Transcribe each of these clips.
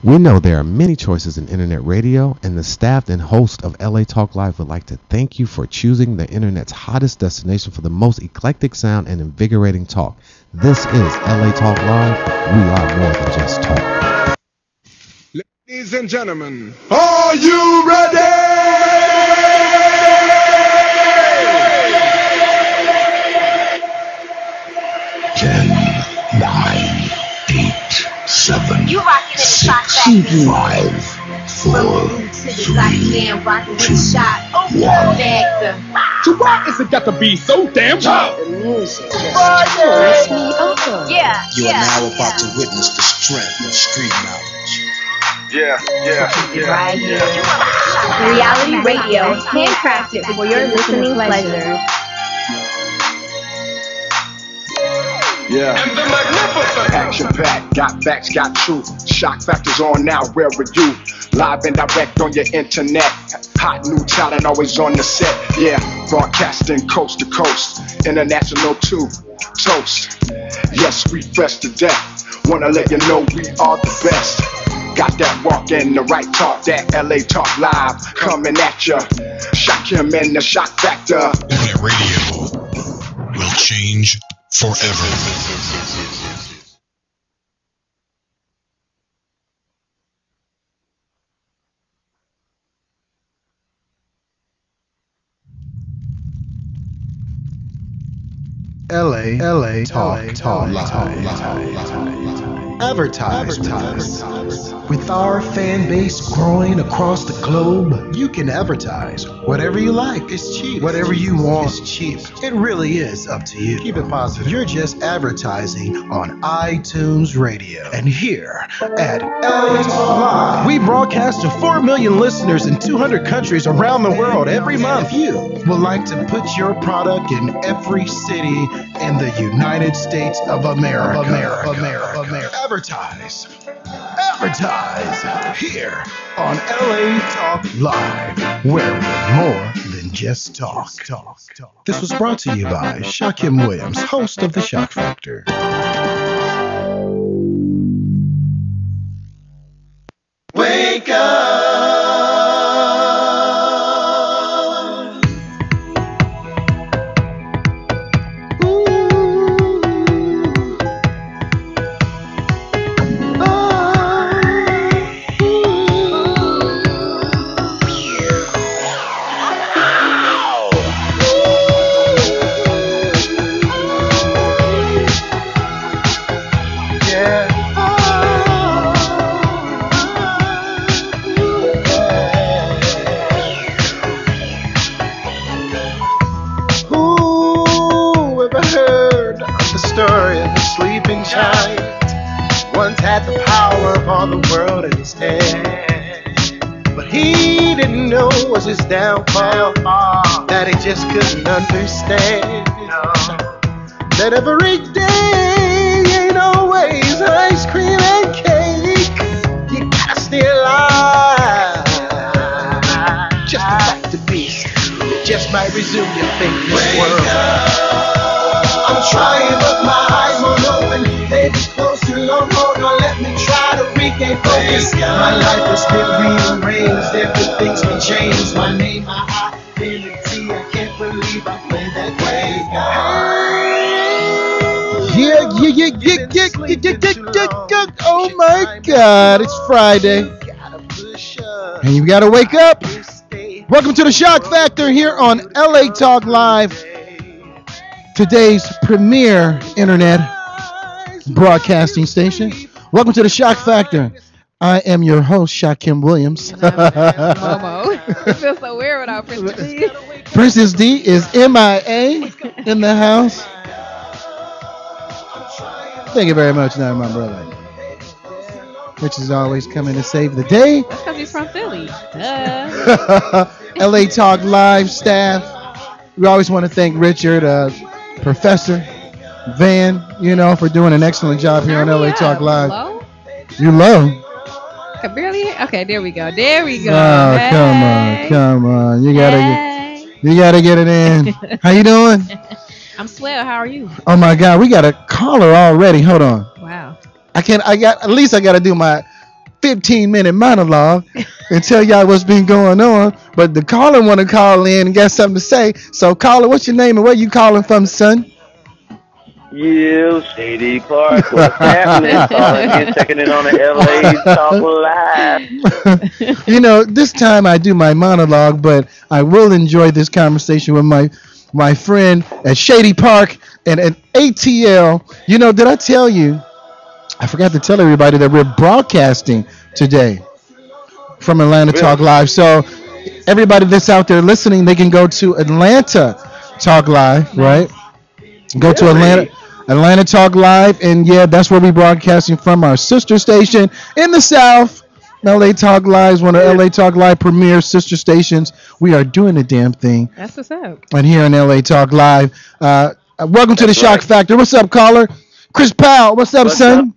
We know there are many choices in internet radio, and the staff and host of LA Talk Live would like to thank you for choosing the internet's hottest destination for the most eclectic sound and invigorating talk. This is LA Talk Live. We are more than just talk. Ladies and gentlemen, are you ready? 10, 9, 8, 7, You rockin' in the 6, shot factory. 5, 4, 3, 2, 1. So why is it got to be so damn tough? The music just Friday. turns me on. Yeah, You are now about to witness the strength of street knowledge. right here. Reality radio, handcrafted for your listening pleasure. And the magnificent. Action packed, got facts, got truth. Shock factors on now, where are you? Live and direct on your internet. Hot new talent always on the set. Yeah, broadcasting coast to coast. International too. Toast. Yes, we fresh to death. Wanna let you know we are the best. Got that walk and the right talk, that LA Talk Live coming at ya. Shakim and the Shock Factor. Internet radio will change forever. LA Talk Live. Advertise with our fan base growing across the globe. You can advertise whatever you like. It's cheap. Whatever you want. It's cheap. It really is up to you. Keep it positive. You're just advertising on iTunes Radio. And here at LA Talk Live, we broadcast to 4 million listeners in 200 countries around the world every month. If you would like to put your product in every city in the United States of America. Advertise here on LA Talk Live, where we're more than just talk. This was brought to you by Shakim Williams, host of The Shock Factor. Wake up! Once had the power of all the world in his hand, but he didn't know was his downfall, that he just couldn't understand. That every day ain't always ice cream and cake. You gotta stay alive just to fight the beast. You just might resume your fate in this world. I'm trying, but my eyes won't open. They be closer, no more, don't let me try to regain focus. My life is still rearranged, everything's been changed. My name, my identity, I can't believe I played that way. Yeah. Oh my God, it's Friday. And you gotta wake up. Welcome to the Shock Factor here on LA Talk Live. Today's premier internet broadcasting station. Welcome to the Shock Factor. I am your host, Shakim Williams. Momo. It feels so weird without Princess D. Princess D is MIA in the house. Thank you very much, now my brother. Which is always coming to save the day. That's because he's from Philly. LA Talk Live staff. We always want to thank Richard, Professor Van, for doing an excellent job here on LA Talk Live. Low? You low? Okay, barely. Okay, there we go. Oh, Hey. come on. You gotta get it in. How you doing? I'm swell. How are you? Oh my God, we got a caller already. Hold on. Wow. I got to do my 15-minute monologue and tell y'all what's been going on. But the caller want to call in and got something to say. So, caller, what's your name and where you calling from, son? You, Shady Park, what's happening? Calling in, checking in on the LA Talk Live. You know, this time I do my monologue, but I will enjoy this conversation with my friend at Shady Park and at ATL. You know, did I tell you? I forgot to tell everybody that we're broadcasting today from Atlanta Talk Live. So everybody that's out there listening, they can go to Atlanta Talk Live, right? Go to Atlanta Talk Live, and yeah, that's where we're broadcasting from, our sister station in the South. LA Talk Live is one of LA Talk Live premier sister stations. We are doing the damn thing. That's what's up. And here in LA Talk Live. Welcome to the Shock Factor. What's up, caller? Chris Powell, what's up, son?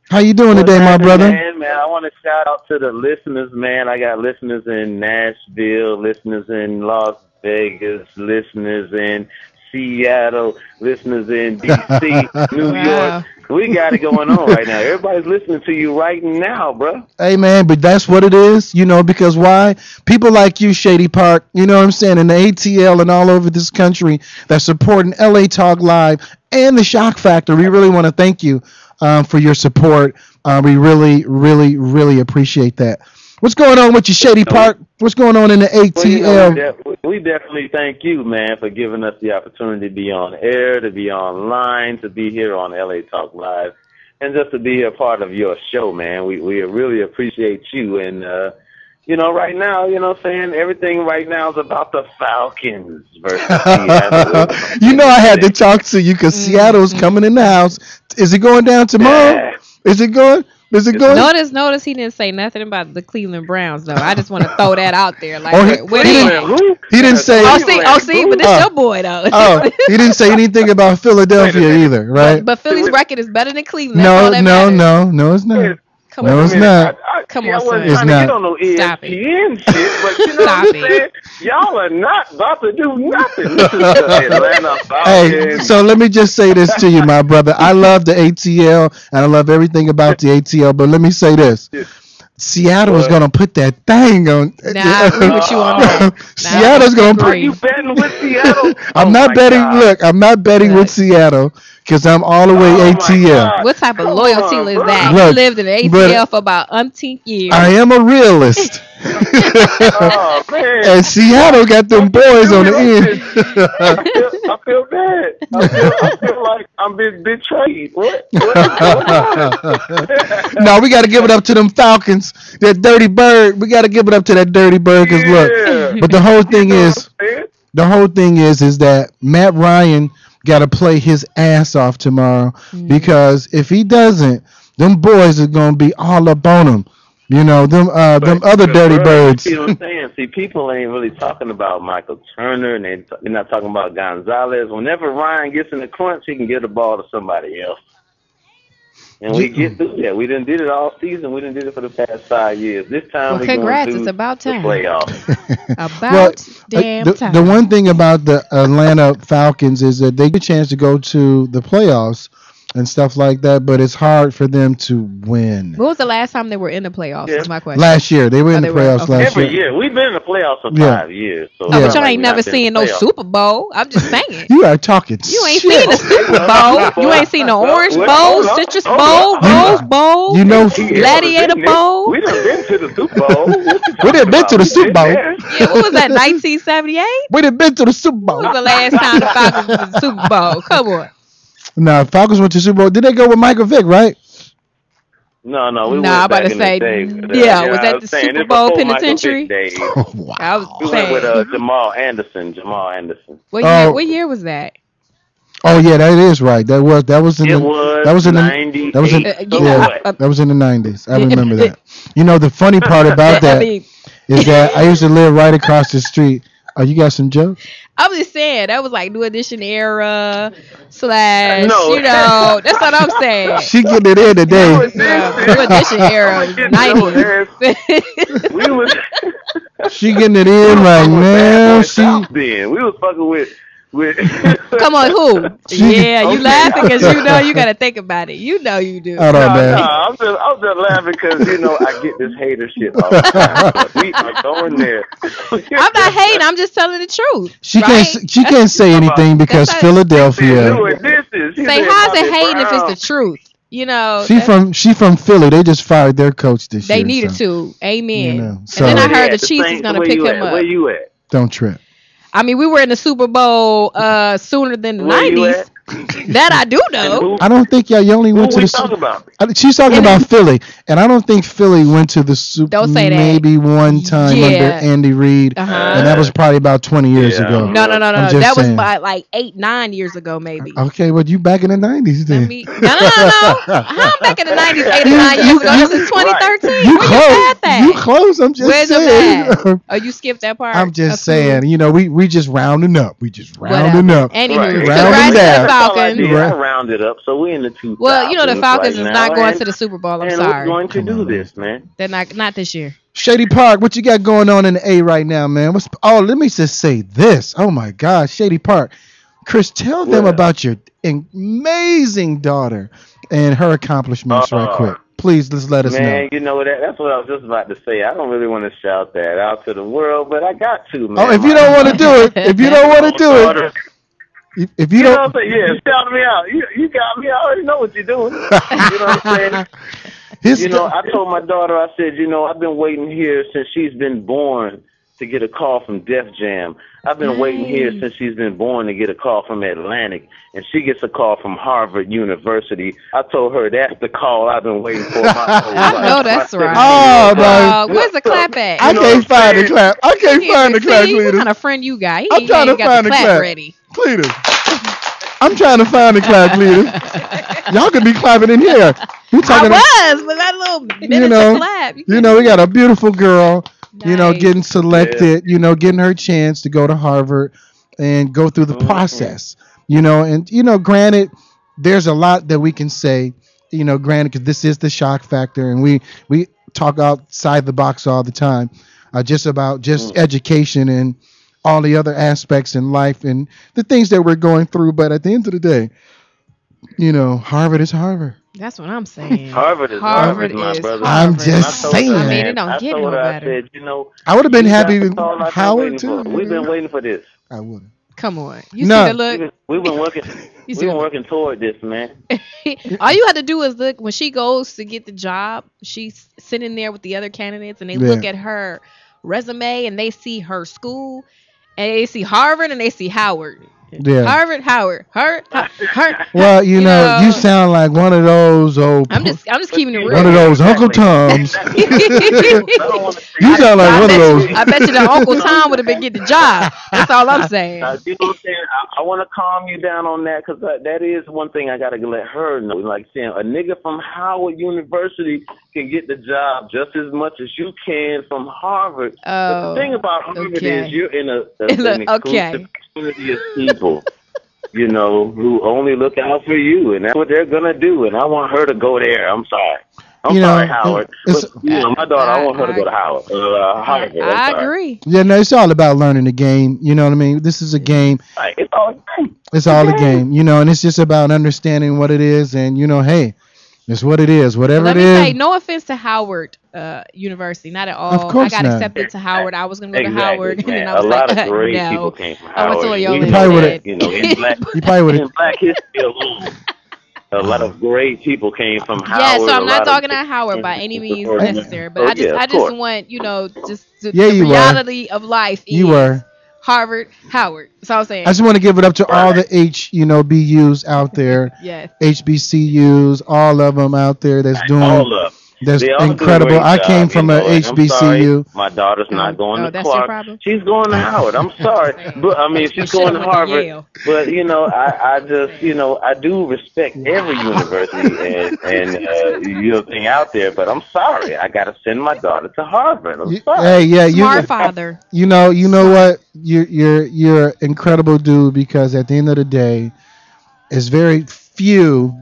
How you doing today, my brother? Man, I want to shout out to the listeners, man. I got listeners in Nashville, listeners in Las Vegas, listeners in Seattle, listeners in D.C., New York. We got it going on right now. Everybody's listening to you right now, bro. Hey, man, but that's what it is, you know, because why? People like you, Shady Park, you know what I'm saying, and the ATL and all over this country that's supporting LA Talk Live and the Shock Factor. We really want to thank you for your support. We really, really, really appreciate that. What's going on with you, Shady Park? What's going on in the ATL? Well, we definitely thank you, man, for giving us the opportunity to be on air, to be online, to be here on LA Talk Live, and just to be a part of your show, man. We really appreciate you. And, you know, right now, you know what I'm saying, everything right now is about the Falcons versus Seattle. You know I had to talk to you because Seattle's coming in the house. Is it going down tomorrow? Yeah. Is it going? Is it going? Notice he didn't say nothing about the Cleveland Browns, though. I just want to throw that out there. Like, he didn't say. See, but this your boy, though. He didn't say anything about Philadelphia either, right? But Philly's record is better than Cleveland. No, it's not. No, it's not. Come on, son. It's not. Get on no Stop ESPN shit, but you know what I'm saying? Y'all are not about to do nothing. This is the Atlanta Falcons. Hey, so let me just say this to you, my brother. I love the ATL, and I love everything about the ATL, but let me say this. Seattle is going to put that thing on. Nah, I agree with you on that. Seattle's going to put. Are you betting with Seattle? I'm not betting. God. Look, I'm not betting with Seattle because I'm all the way ATL. What type of loyalty is that? Look, you lived in the ATL for about umpteen years. I am a realist. Oh, man. And Seattle got them boys on the end. I feel bad. I feel like I'm being betrayed. What? No, we got to give it up to them Falcons. That dirty bird. We got to give it up to that dirty bird. Cause look, but the whole thing is that Matt Ryan got to play his ass off tomorrow because if he doesn't, them boys are gonna be all up on him. You know, them other dirty birds. See what I'm saying? See, people ain't really talking about Michael Turner, and they're not talking about Gonzalez. Whenever Ryan gets in the crunch, he can get the ball to somebody else. And we get through that. We done did it all season. We done did it for the past 5 years. This time we're going to do it's about time. The playoffs. Time. The one thing about the Atlanta Falcons is that they get a chance to go to the playoffs and stuff like that, but it's hard for them to win. When was the last time they were in the playoffs? Is my question. Last year. They were in the playoffs last year. Every year. We've been in the playoffs for 5 years. So but y'all ain't never seen no Super Bowl. I'm just saying. You are talking You ain't seen the Super Bowl. You ain't seen the Orange Bowl, Citrus Bowl, Rose Bowl, you know, Gladiator Bowl. We done been to the Super Bowl. We done been to the Super Bowl. Yeah, what was that, 1978? We done been to the Super Bowl. When was the last time the Falcons was in the Super Bowl? Come on. No, Falcons went to Super Bowl. Did they go with Michael Vick, right? No, we I'm about to say, was that the Super Bowl penitentiary? Oh, wow. I was we saying. went with Jamal Anderson. What year was that? Oh yeah, that is right. That was in the 90s. That was in the 90s. I remember that. You know, the funny part about that is that I used to live right across the street. Oh, you got some jokes? I'm just saying that was like New Edition era / you know, that's what I'm saying. She getting it in today. New Edition era, 90s. She getting it in right now. We was fucking with Come on, who? Yeah, you laughing because you know you gotta think about it. You know you do. No, I'm just laughing because I get this hater shit all the time. But we are going there. I'm not hating. I'm just telling the truth. She can't say anything because Philadelphia. Say how's it hating if it's the truth? She from Philly. They just fired their coach this year. They needed to. Amen. So, and then I heard the Chiefs is gonna pick him up. Where you at? Don't trip. I mean, we were in the Super Bowl sooner than the 90s. That I do know. I don't think you only went to the Super Bowl. She's talking about Philly, and I don't think Philly went to the Super Bowl maybe one time under Andy Reid, and that was probably about 20 years ago. No. That was about like 8-9 years ago, maybe. Okay, well, you back in the 90s then. No. I'm back in the 90s, 8 or 9 years ago. This is 2013. You Where close. you at that? You close. I'm just saying. Oh, you skipped that part? I'm just saying. We just rounding up. We just rounding up. Anywho, rounding down. Falcons. Rounded up, so we're in the 2000s. Well, the Falcons is not going to the Super Bowl. I'm sorry. We're going to do this, man. They're not this year. Shady Park, what you got going on in the A right now, man? Let me just say this. Oh my God, Shady Park. Chris, tell them about your amazing daughter and her accomplishments right quick. Please, just let us know. Man, that's what I was just about to say. I don't really want to shout that out to the world, but I got to, man. Oh, if you don't want to do it, if you don't want to do it. If you don't, shout me out. You got me. I already know what you're doing. You know what I'm saying? I told my daughter, I said, I've been waiting here since she's been born to get a call from Def Jam. I've been waiting here since she's been born to get a call from Atlantic, and she gets a call from Harvard University. I told her that's the call I've been waiting for my whole life. I know that's right. Oh, man. Where's the clap at? I can't find the clap. I can't find the clap, Cletus. What kind of friend you got? I'm trying to find the clap. Ready. Cletus. I'm trying to find the clap, Cletus. Y'all could be clapping in here. With that little miniature clap. We got a beautiful girl. Nice. Getting selected, getting her chance to go to Harvard and go through the process, and, granted, there's a lot that we can say, granted, because this is the shock factor, and we talk outside the box all the time, just about education and all the other aspects in life and the things that we're going through. But at the end of the day, Harvard is Harvard. That's what I'm saying. Harvard is my brother. I'm just saying. I mean, it don't get no better. I said, I would have been happy with Howard too. We've been waiting for this. I would have. Come on. See the look? We've been working. We've been working toward this, man. All you have to do is look when she goes to get the job. She's sitting there with the other candidates, and they look at her resume, and they see her school, and they see Harvard, and they see Howard. Yeah. Howard. Well, you sound like one of those old. I'm just keeping it real. One of those Uncle Toms. You sound like one of those. I bet you that Uncle Tom would have been getting the job. That's all I'm saying. You know what I'm saying? I want to calm you down on that because that is one thing I got to let her know. Like saying a nigga from Howard University can get the job just as much as you can from Harvard. But the thing about Harvard is you're in an exclusive community of people, who only look out for you, and that's what they're gonna do. And I want her to go there. I'm sorry. I'm sorry, Howard. But, my daughter, I want her to go to Howard. Harvard. I agree. Yeah, no, it's all about learning the game. You know what I mean? This is a game. It's all a game. It's all a game. And it's just about understanding what it is, and hey, it's what it is. Whatever it is. Let me say, no offense to Howard University, not at all. Of course I got not. accepted to Howard. I was going to go to Howard, and then I was a like, lot of great no. people came from I went Howard. to You probably would have. In Black history alone, a lot of great people came from Howard. Yeah, so I'm not talking about Howard by any means necessary, but I just want just the reality of life. You were. Harvard, Howard. That's all I'm saying. I just want to give it up to all the BUs out there. Yes. HBCUs, all of them out there that's doing. All of them. That's incredible. I came from a HBCU. My daughter's not going to that's Clark. Your problem? She's going to Howard. I'm sorry, but I mean, she's going to Harvard. But I just I do respect every university and thing out there. But I'm sorry, I got to send my daughter to Harvard. I'm sorry. Hey, Smart father. You know what? You're an incredible dude because at the end of the day, it's very few.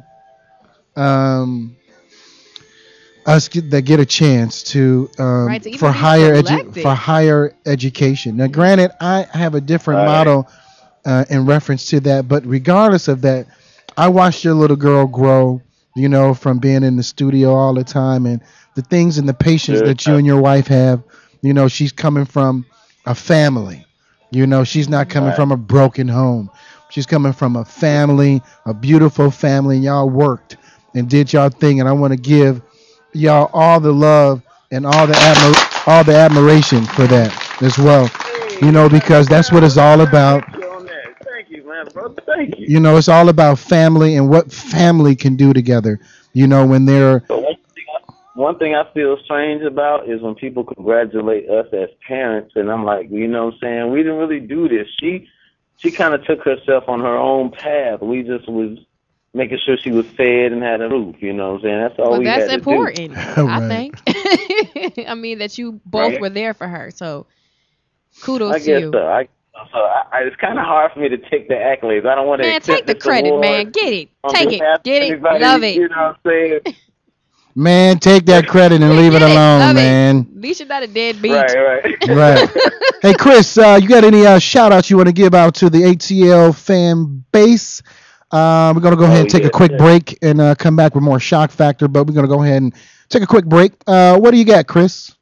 Us that get a chance to for higher education. Now, granted, I have a different model in reference to that. But regardless of that, I watched your little girl grow, you know, from being in the studio all the time, and the things and the patience that you and your wife have. You know, she's coming from a family. You know, she's not coming from a broken home. She's coming from a family, a beautiful family, and y'all worked and did y'all thing. And I want to give y'all all the love and all the admiration for that as well. You know, because that's what it's all about. Thank you, man, brother. Thank you. You know, it's all about family and what family can do together. You know, when they're... One thing I feel strange about is when people congratulate us as parents, and I'm like, you know what I'm saying? We didn't really do this. She kind of took herself on her own path. We just was making sure she was fed and had a roof, you know what I'm saying? That's all we had to do. That's important, I think. I mean, that you both were there for her, so kudos to you. It's kind of hard for me to take the accolades. I don't want to accept take the credit, man. Get it. Take it. Get it. Love it. You know what I'm saying? Man, take that credit and leave it alone, man. At least you're not a deadbeat. Right. Hey, Chris, you got any shout outs you want to give out to the ATL fan base? We're going to go ahead and take a quick break and come back with more Shock Factor, but we're going to go ahead and take a quick break. What do you got, Chris?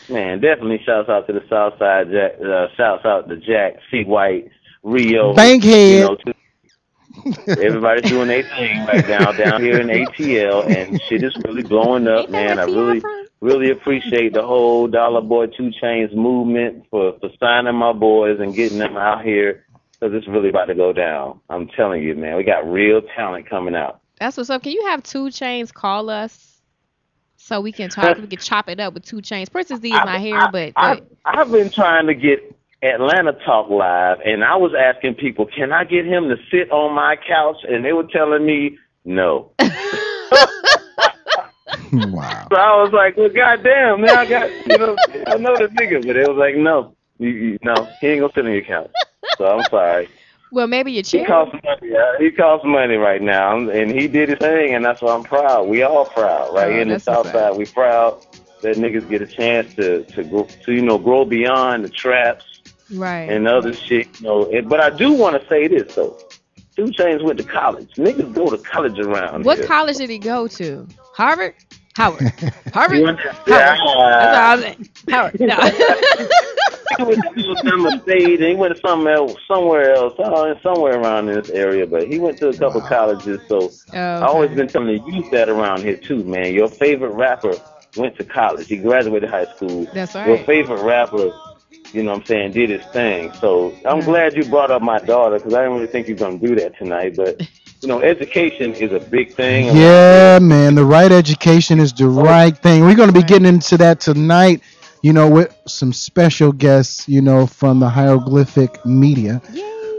Man, definitely shouts out to the Southside Jack, shouts out to Jack, C. White, Rio. Bankhead. You know, everybody's doing their thing right now down here in ATL, and shit is really blowing up, man. I really appreciate the whole Dollar Boy 2 Chainz movement for signing my boys and getting them out here, because it's really about to go down. I'm telling you, man, we got real talent coming out. That's what's up. Can you have 2 Chainz call us so we can talk? We can chop it up with 2 Chainz. Princess D is not here, but I've been trying to get Atlanta Talk Live, and I was asking people, can I get him to sit on my couch? And they were telling me no. Wow. So I was like, well, goddamn, man, I know the nigga, but it was like, no, no, he ain't gonna sit on your couch. So I'm sorry. Well, maybe your chair. He costs money right now, and he did his thing, and that's why I'm proud. We all proud, right? In the South Side, we proud that niggas get a chance to grow beyond the traps. Right. And other shit, you know. But I do want to say this, though. 2 Chainz went to college. Niggas go to college around What here. college did he go to? Harvard? Howard. Harvard? He went to, Howard. That's all I was saying. Howard. No. He went to Alabama State, and he went to somewhere else, somewhere around this area. But he went to a couple colleges, so I've always been telling the youth that around here, too, man. Your favorite rapper went to college. He graduated high school. That's right. Your favorite rapper, you know what I'm saying, did his thing. So I'm glad you brought up my daughter, because I didn't really think you were going to do that tonight. But, you know, education is a big thing. Yeah, man, the right education is the right thing. We're going to be getting into that tonight, you know, with some special guests, you know, from the Hieroglyphic Media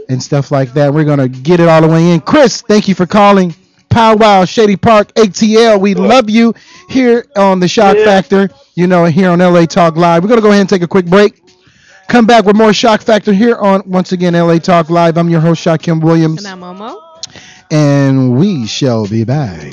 and stuff like that. We're going to get it all the way in. Chris, thank you for calling. Powwow, Shady Park, ATL. We love you here on the Shock Factor, you know, here on LA Talk Live. We're going to go ahead and take a quick break. Come back with more Shock Factor here on, once again, LA Talk Live. I'm your host, Shakim Williams. And I'm Momo. And we shall be back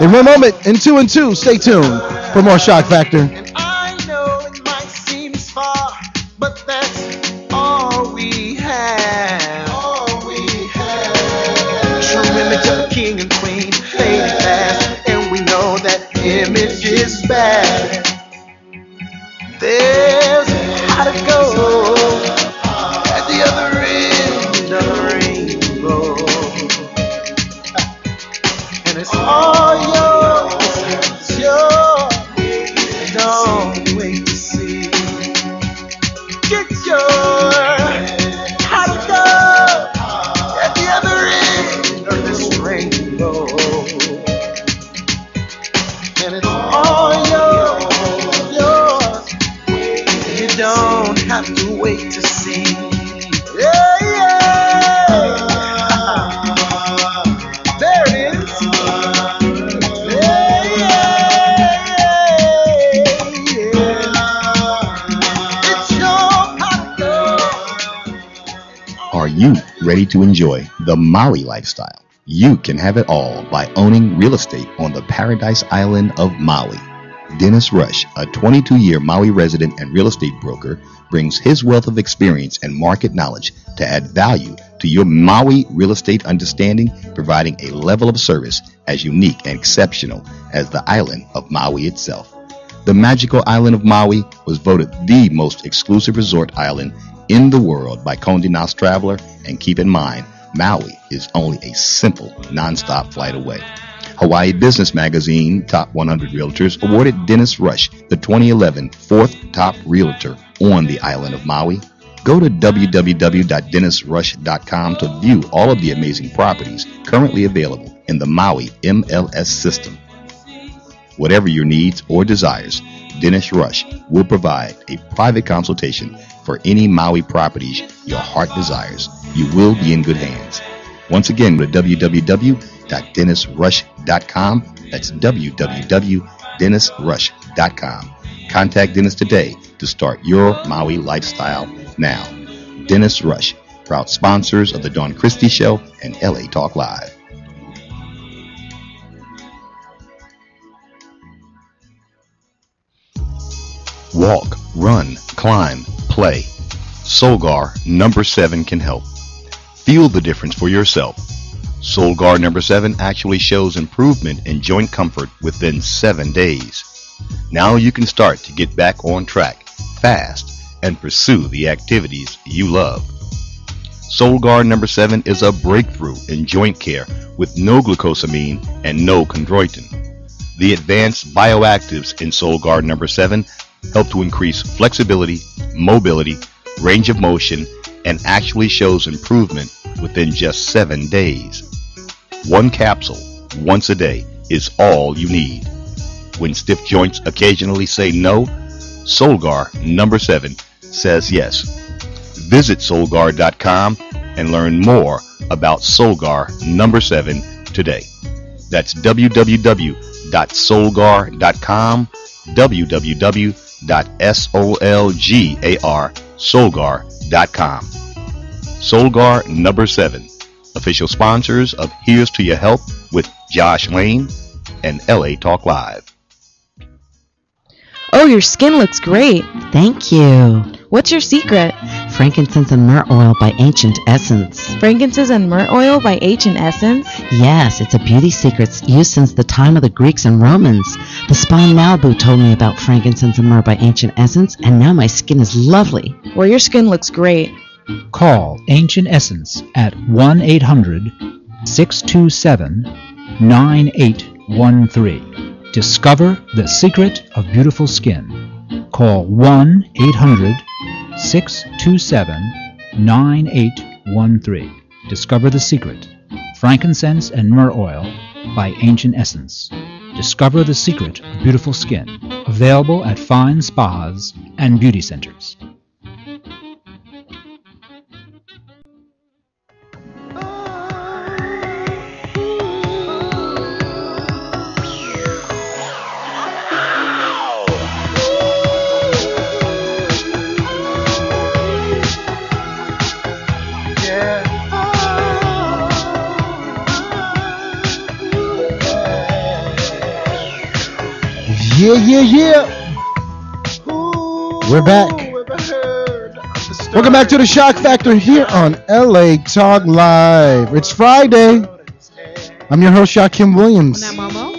in one moment. In 2 and 2, stay tuned for more Shock Factor. And I know it might seem far, but that's all we have. All we have. True image of a king and queen, faded fast, and we know that image is bad. There's how to go at the other end of the rainbow, and it's all yours. It's yours. Don't wait to see. Get your how to go at the other end of this rainbow, and it's all yours. Don't have to wait to see. Yeah, yeah. There it is. Yeah, yeah. It's your pocket. Are you ready to enjoy the Maui lifestyle? You can have it all by owning real estate on the paradise island of Maui. Dennis Rush, a 22-year Maui resident and real estate broker, brings his wealth of experience and market knowledge to add value to your Maui real estate understanding, providing a level of service as unique and exceptional as the island of Maui itself. The magical island of Maui was voted the most exclusive resort island in the world by Condé Nast Traveler, and keep in mind, Maui is only a simple, non-stop flight away. Hawaii Business Magazine Top 100 Realtors awarded Dennis Rush the 2011 fourth top realtor on the island of Maui. Go to www.dennisrush.com to view all of the amazing properties currently available in the Maui MLS system. Whatever your needs or desires, Dennis Rush will provide a private consultation for any Maui properties your heart desires. You will be in good hands. Once again, go to www.dennisrush.com. That's www.dennisrush.com. Contact Dennis today to start your Maui lifestyle now. Dennis Rush, proud sponsors of the Dawn Christie Show and LA Talk Live. Walk, run, climb, play. Solgar number 7 can help. Feel the difference for yourself. Solgar number 7 actually shows improvement in joint comfort within 7 days. Now you can start to get back on track fast and pursue the activities you love. Solgar number 7 is a breakthrough in joint care with no glucosamine and no chondroitin. The advanced bioactives in Solgar number 7 help to increase flexibility, mobility, range of motion, and actually shows improvement within just 7 days. One capsule, once a day, is all you need. When stiff joints occasionally say no, Solgar number 7 says yes. Visit Solgar.com and learn more about Solgar number 7 today. That's www.solgar.com, www.solgar.com. Solgar number 7, official sponsors of Here's to Your Help with Josh Lane and LA Talk Live. Oh, your skin looks great. Thank you. What's your secret? Frankincense and myrrh oil by Ancient Essence. Frankincense and myrrh oil by Ancient Essence? Yes, it's a beauty secret used since the time of the Greeks and Romans. The spa in Malibu told me about frankincense and myrrh by Ancient Essence, and now my skin is lovely. Well, your skin looks great. Call Ancient Essence at 1-800-627-9813. Discover the secret of beautiful skin. Call 1-800-627-9813. Discover the secret. Frankincense and myrrh oil by Ancient Essence. Discover the secret of beautiful skin. Available at fine spas and beauty centers. Yeah. We're back. Welcome back to the Shock Factor here on LA Talk Live. It's Friday. I'm your host, Shakim Williams. And I'm Momo.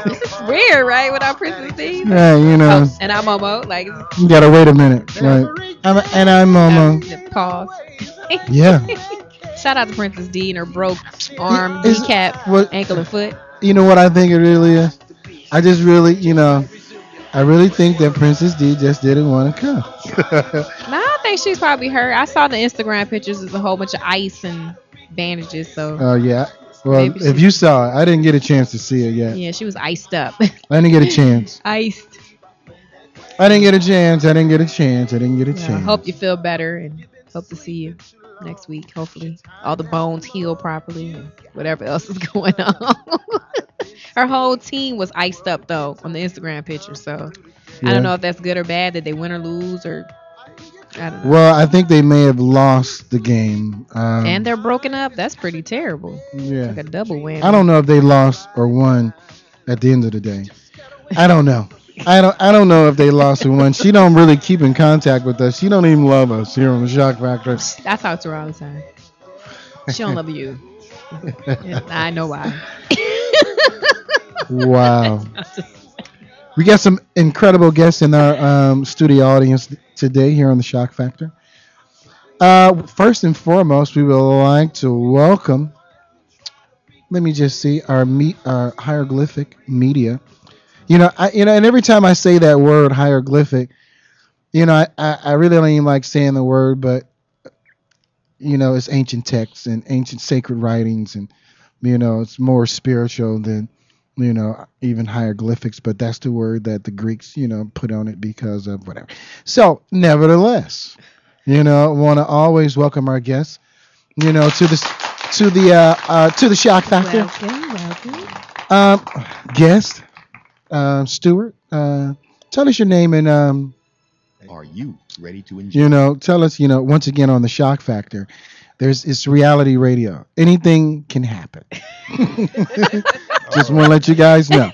It's weird, right? Without Princess D. Yeah, you know. Oh, and I'm Momo. Like, you gotta wait a minute. Right. I'm Momo. Pause. Yeah. Shout out to Princess D and her broke arm, kneecap, ankle, and foot. You know what I think it really is? I just really, I really think that Princess D just didn't want to come. No, I think she's probably hurt. I saw the Instagram pictures. There's a whole bunch of ice and bandages. So. Oh, yeah. Well, if you saw it, I didn't get a chance to see it yet. Yeah, she was iced up. I didn't get a chance. Iced. I didn't get a chance. I hope you feel better and hope to see you next week. Hopefully all the bones heal properly and whatever else is going on. Her whole team was iced up though on the Instagram picture, so yeah. I don't know if that's good or bad. Did they win or lose, or I don't know. Well, I think they may have lost the game. And they're broken up. That's pretty terrible. Yeah, like a double win. I don't know if they lost or won at the end of the day. I don't know. I don't know if they lost or won. She don't really keep in contact with us. She don't even love us here on the Shock Factor. I talk to her all the time. She don't love you. And I know why. Wow. We got some incredible guests in our studio audience today here on the Shock Factor. First and foremost, we would like to welcome. Let me just see our hieroglyphic media. And every time I say that word hieroglyphic, I really don't even like saying the word, but it's ancient texts and ancient sacred writings, and it's more spiritual than even hieroglyphics. But that's the word that the Greeks put on it because of whatever. So, nevertheless, want to always welcome our guests, to the Shock Factor. Welcome. Guest. Stewart, tell us your name and are you ready to enjoy? Tell us, once again on the Shock Factor, it's reality radio. Anything can happen. Just want to let you guys know.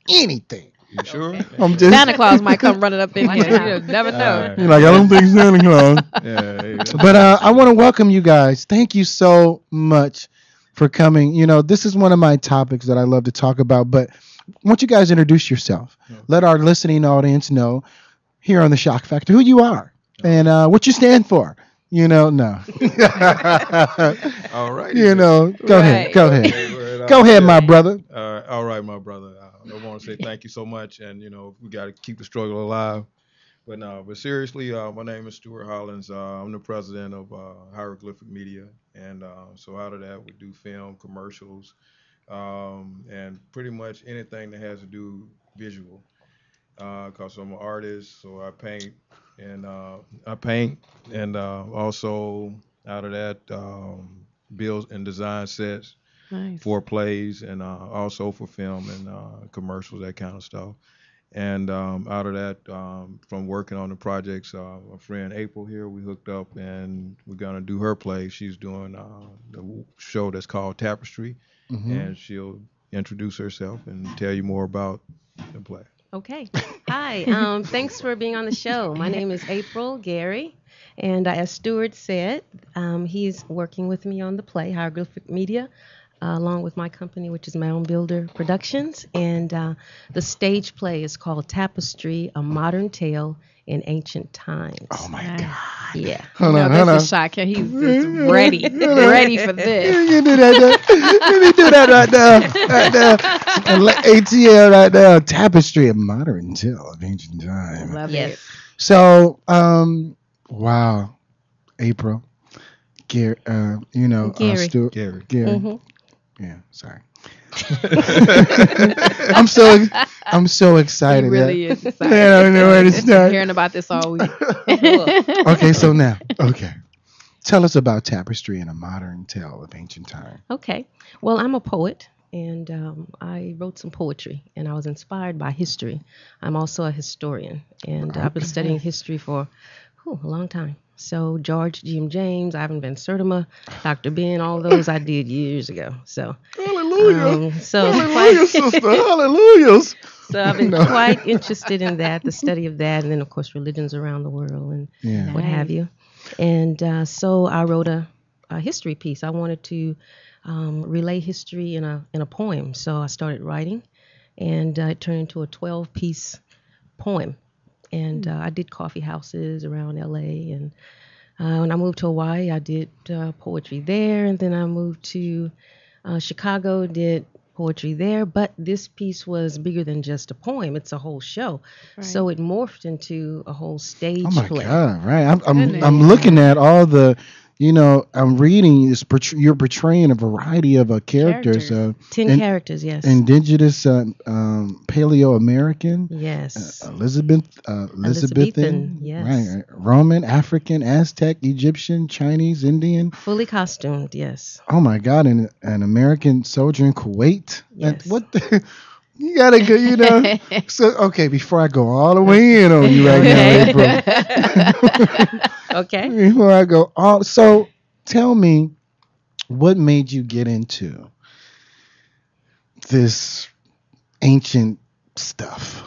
Anything. You sure? Santa Claus might come running up in here. You never know. You're like, I don't think Santa Claus. Yeah. But I want to welcome you guys. Thank you so much for coming. This is one of my topics that I love to talk about, but I want you guys to introduce yourself. Let our listening audience know here on the Shock Factor who you are and what you stand for. No. All right. Go ahead. Go ahead, my brother. All right, my brother. I want to say thank you so much, and we got to keep the struggle alive. But seriously, my name is Stewart Hollins. I'm the president of Hieroglyphic Media, and so out of that we do film, commercials. And pretty much anything that has to do visual, because I'm an artist, so I paint and also out of that build and design sets for plays and also for film and commercials, that kind of stuff. And out of that, from working on the projects, a friend April here, we hooked up and we're gonna do her play. She's doing the show that's called Tapestry. Mm-hmm. And she'll introduce herself and tell you more about the play. Okay. Hi. Thanks for being on the show. My name is April Gary, and as Stewart said, he's working with me on the play, Hieroglyphic Media, along with my company, which is My Own Builder Productions. And the stage play is called Tapestry, A Modern Tale in Ancient Times. Oh, my God. Yeah. Hold on. This is Shakim. He's just ready for this. You do that. Let me do that right now. And let ATL right now. Tapestry, A Modern Tale of Ancient Times. Love Yes. it. So, wow. April. Gary, Gary. Stuart. Gary. Mm-hmm. Yeah, sorry. I'm so excited. He really is excited. I don't know where to start. Hearing about this all week. Okay, so now, tell us about Tapestry and A Modern Tale of Ancient Time. Okay. Well, I'm a poet, and I wrote some poetry, and I was inspired by history. I'm also a historian, and I've been studying history for a long time. So George G.M. James, Ivan Van Sertima, Dr. Ben, all those I did years ago. So Hallelujah. Hallelujah, sister. Hallelujah. So I've been quite interested in that, the study of that, and then of course religions around the world and what have you. And so I wrote a history piece. I wanted to relay history in a poem. So I started writing, and it turned into a 12-piece poem. And I did coffee houses around LA, and when I moved to Hawaii, I did poetry there, and then I moved to Chicago, did poetry there. But this piece was bigger than just a poem; it's a whole show. Right. So it morphed into a whole stage play. Oh my God! Right, I'm looking at all the. I'm reading. You're portraying a variety of characters. 10 characters, yes. Indigenous, Paleo American. Yes. Elizabethan. Yes. Right. Roman, African, Aztec, Egyptian, Chinese, Indian. Fully costumed. Yes. Oh my God! And an American soldier in Kuwait. Yes. What the? You gotta go, So, okay, before I go all the way in on you right now, April. Okay. Before I go so tell me, what made you get into this ancient stuff?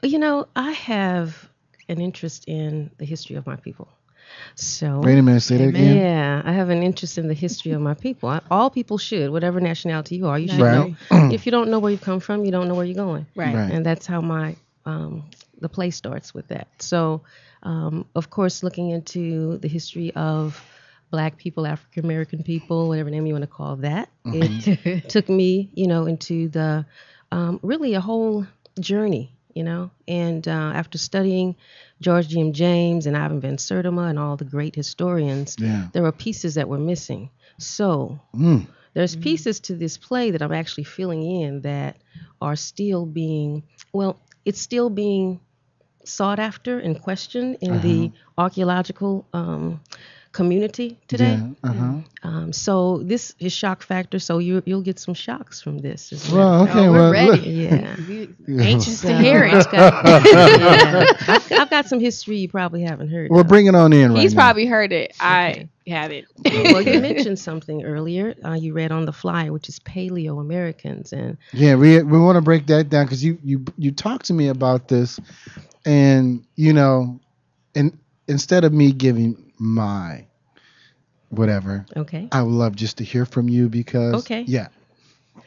I have an interest in the history of my people. So wait a minute, say that again. Yeah, I have an interest in the history of my people. All people should, whatever nationality you are, you should Right. know. If you don't know where you come from, you don't know where you're going. Right. And that's how my the play starts with that. So, of course, looking into the history of Black people, African American people, whatever name you want to call that, it took me, into the really a whole journey. And after studying George G. M. James and Ivan Van Sertima and all the great historians, there were pieces that were missing. So there's pieces to this play that I'm actually filling in that are still being, it's still being sought after and questioned in the archaeological community today. So this is shock factor. So you'll get some shocks from this as well. Well, okay, we're ready. Anxious to hear it. I've got some history you probably haven't heard. Well, bring it on in. Right He's now. probably heard it. I haven't. Well, you mentioned something earlier. You read on the flyer, which is Paleo Americans, and we want to break that down because you talked to me about this, and and instead of me giving my whatever, I would love just to hear from you because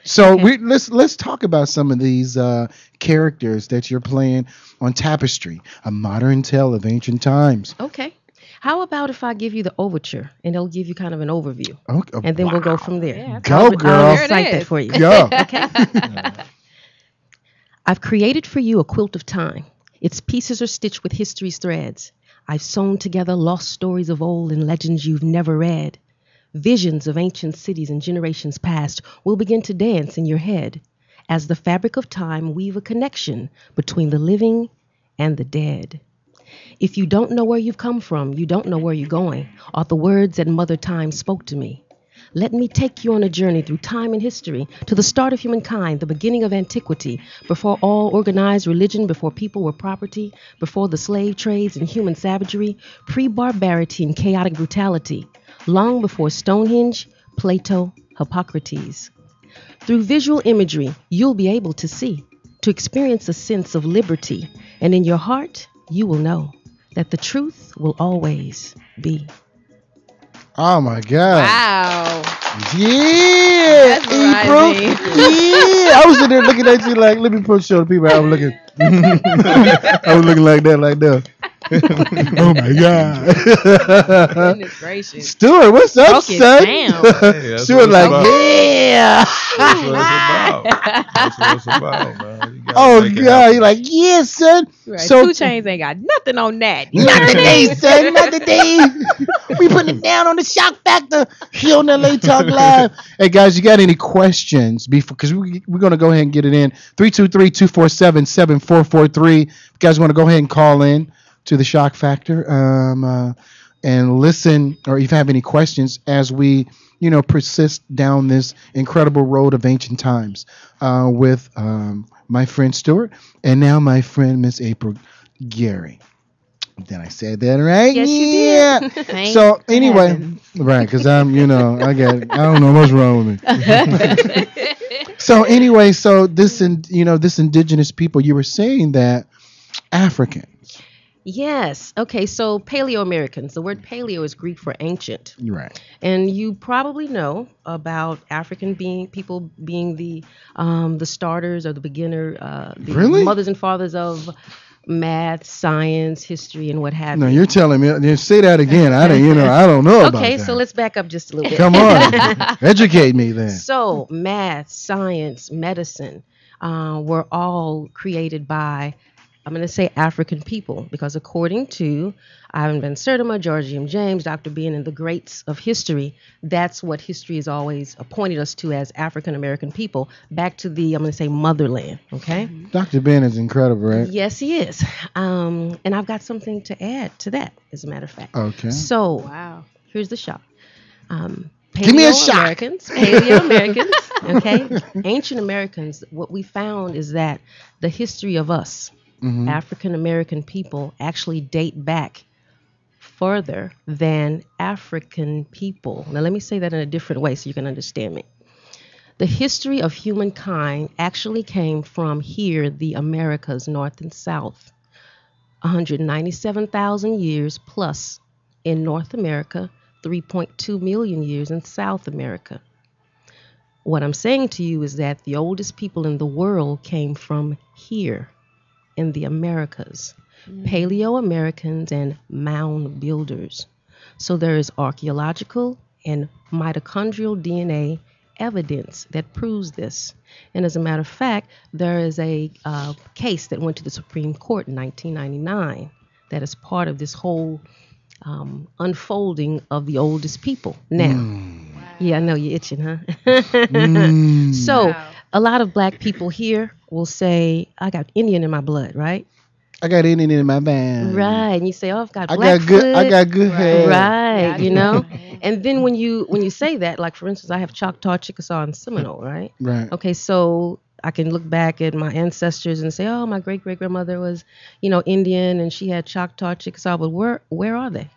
So let's talk about some of these characters that you're playing on Tapestry, a modern tale of ancient times. Okay. How about if I give you the overture and it'll give you kind of an overview, okay. And then we'll go from there. Yeah, go, girl. I'll recite that for you. Go. Okay. I've created for you a quilt of time. Its pieces are stitched with history's threads. I've sewn together lost stories of old and legends you've never read. Visions of ancient cities and generations past will begin to dance in your head as the fabric of time weave a connection between the living and the dead. If you don't know where you've come from, you don't know where you're going, are the words that Mother Time spoke to me. Let me take you on a journey through time and history to the start of humankind, the beginning of antiquity, before all organized religion, before people were property, before the slave trades and human savagery, pre-barbarity and chaotic brutality, long before Stonehenge, Plato, Hippocrates. Through visual imagery, you'll be able to see, to experience a sense of liberty, and in your heart, you will know that the truth will always be. Oh my God! Wow! Yeah, April. Yeah, I was in there looking at you like, let me show the people how I'm looking. I was looking like that. Oh my God! Goodness gracious! Stewart, what's up, son? Hey, Stewart, like, yeah. That's what it's about, man. Oh God, you're like, yeah, son. Right. So 2 Chainz ain't got nothing on that. not today, son. Not today. We putting it down on the shock factor here on LA Talk Live. Hey guys, you got any questions before? Because we're gonna go ahead and get it in 323-247-7443. If you guys want to go ahead and call in to the shock factor and listen, or if you have any questions as we persist down this incredible road of ancient times with my friend Stewart and now my friend Miss April Gary. Did I say that right? Yes, you did. So anyway, right? Because I don't know what's wrong with me. So anyway, this indigenous people, you were saying that African. Yes. Okay. So Paleo Americans. The word paleo is Greek for ancient. Right. And you probably know about African people being the starters or the beginner, the Really? mothers and fathers of math, science, history, and what have No, you. you're telling me. Say that again. I don't know about that. Okay, so let's back up just a little bit. Come on, educate me then. So math, science, medicine were all created by, I'm going to say, African people, because according to Ivan Van Sertima, George M. James, Dr. Ben, and the greats of history, that's what history has always appointed us to as African American people, back to the, I'm going to say, motherland, okay? Dr. Ben is incredible, right? Yes, he is. And I've got something to add to that, as a matter of fact. Okay. So, Wow. Here's the shot. Give me a shot. Paleo Americans, okay? Ancient Americans, what we found is that the history of us, African American people, actually date back further than African people. Now, let me say that in a different way so you can understand me. The history of humankind actually came from here, the Americas, North and South. 197,000 years plus in North America, 3.2 million years in South America. What I'm saying to you is that the oldest people in the world came from here in the Americas. Paleo-Americans and mound builders. So there is archaeological and mitochondrial DNA evidence that proves this. And as a matter of fact, there is a case that went to the Supreme Court in 1999 that is part of this whole unfolding of the oldest people. Now, yeah, I know you're itching, huh? So a lot of black people here will say, I got Indian in my blood, right? I got Indian in my band. Right. And you say, oh, I've got Blackfoot. I got good hair. Right, you know? And then when you say that, like for instance, I have Choctaw, Chickasaw, and Seminole, right? Right. Okay, so I can look back at my ancestors and say, oh, my great-great-grandmother was, Indian and she had Choctaw, Chickasaw, but where are they?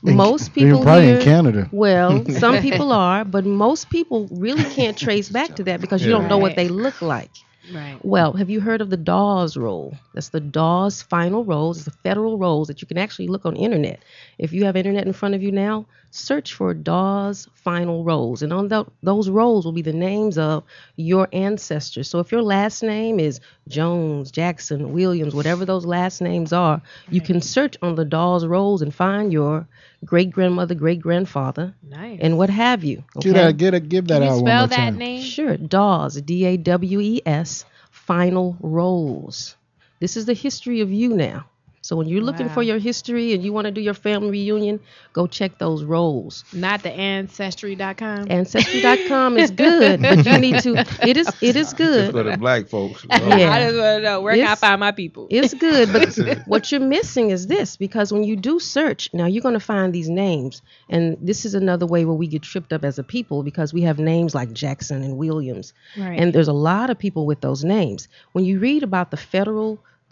Most people probably here, in Canada. Well, some people are, but most people really can't trace back to that because you don't know what they look like. Right. Well, have you heard of the Dawes roll? That's the Dawes final rolls. It's the federal rolls that you can actually look on the internet. If you have internet in front of you now, search for Dawes final rolls. And on those rolls will be the names of your ancestors. So if your last name is Jones, Jackson, Williams, whatever those last names are, you can search on the Dawes rolls and find your great-grandmother, great-grandfather, and what have you. Okay? Give that Can you out one spell more that time. name? Sure. Dawes, Dawes, final rolls. This is the history of you now. So when you're looking for your history and you want to do your family reunion, go check those rolls. Not the Ancestry.com. Ancestry.com is good, but you need to. It is good. It's for the black folks. Yeah. I just want to know where can I find my people. It's good, but what you're missing is this, because when you do search, now you're going to find these names, and this is another way where we get tripped up as a people because we have names like Jackson and Williams, Right. and there's a lot of people with those names. When you read about the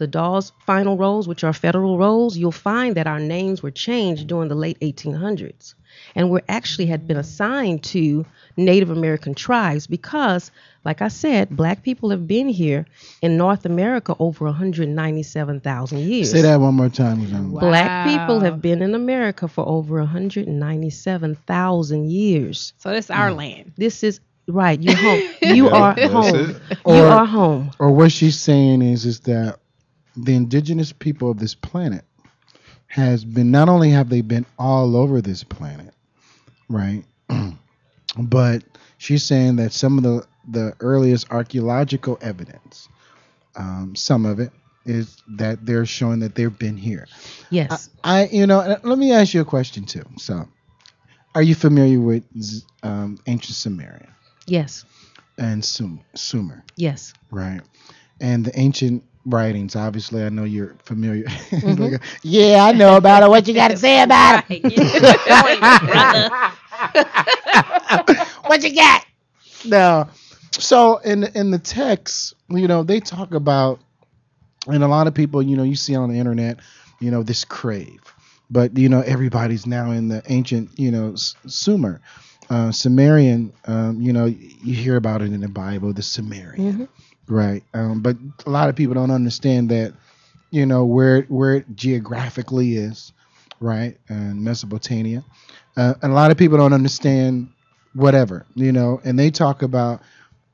Dawes final rolls, which are federal rolls, you'll find that our names were changed during the late 1800s. And we actually had been assigned to Native American tribes because, like I said, black people have been here in North America over 197,000 years. Say that one more time. Black people have been in America for over 197,000 years. So this is our land. This is right. You're home. You are home. You are home. Or what she's saying is that the indigenous people of this planet has been, not only have they been all over this planet, right? But she's saying that some of the earliest archaeological evidence, some of it is that they're showing that they've been here. Yes. Let me ask you a question too. So, are you familiar with ancient Sumerian? Yes. And Sumer? Yes. Right. And the ancient writings, obviously, I know you're familiar. Like, yeah, I know about it. What you got to say about it? What you got? No. So in the text, they talk about, and a lot of people, you see on the internet, this crave, but everybody's now in the ancient, Sumer, Sumerian. You hear about it in the Bible, the Sumerian. Mm-hmm. Right. But a lot of people don't understand that, where it geographically is, right? And Mesopotamia. And a lot of people don't understand whatever, and they talk about,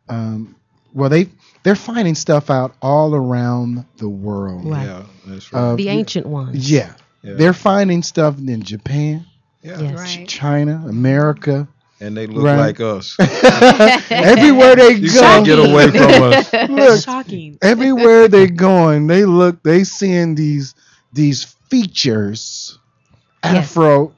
they're finding stuff out all around the world. Right. Yeah, that's right. The ancient ones. Yeah. They're finding stuff in Japan, Yes. China, America. And they look like us. Everywhere they you go, can't get away from us. Look, shocking. Everywhere they're going, they seeing these features, Afro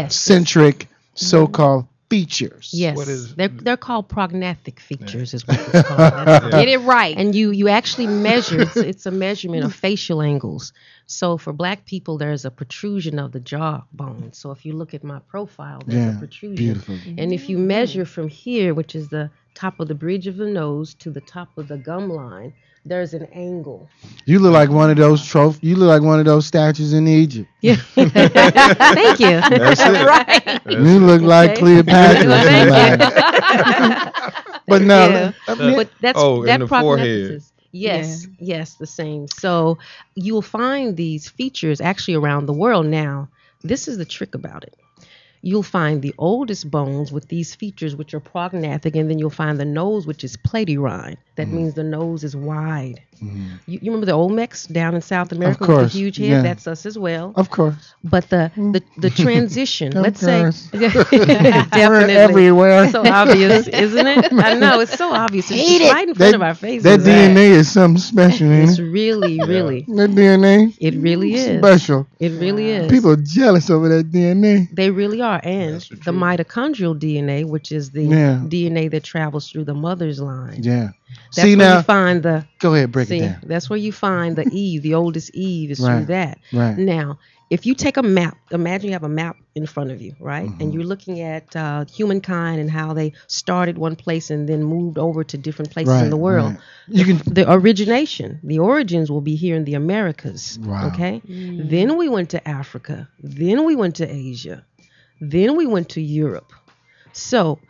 centric so-called features. Yes, they're called prognathic features, is what it's called. Get it right. And you actually measure. It's a measurement of facial angles. So for black people, there's a protrusion of the jawbone. So if you look at my profile, there's a protrusion. Beautiful. And if you measure from here, which is the top of the bridge of the nose to the top of the gum line, there's an angle. You look like one of those You look like one of those statues in Egypt. Yeah. Thank you. That's it. Right. You look like Cleopatra. But no, Yeah. But that's in that the forehead. prognosis. Yes, yes, the same. So you'll find these features actually around the world now. This is the trick about it. You'll find the oldest bones with these features, which are prognathic, and then you'll find the nose, which is platyrrhine. That means the nose is wide. You remember the Olmecs down in South America Of course, with the huge head? yeah. That's us as well. Of course. But the transition, Of let's course. say, definitely everywhere. So obvious, isn't it? I know it's so obvious. It's just right in front of our faces. That DNA is something special, ain't It's it? really, really. That DNA. It really is Special. It really is. People are jealous over that DNA. They really are. And the mitochondrial DNA, which is the Yeah. DNA that travels through the mother's line. Yeah. That's See where now. you find the. Go ahead, break it See, down. that's where you find the Eve, the oldest Eve is through Right, that. right. Now, if you take a map, imagine you have a map in front of you, right? Mm-hmm. And you're looking at humankind and how they started one place and then moved over to different places in the world. right. You can. The origination, the origins will be here in the Americas. Wow. Okay. Then we went to Africa. Then we went to Asia. Then we went to Europe. So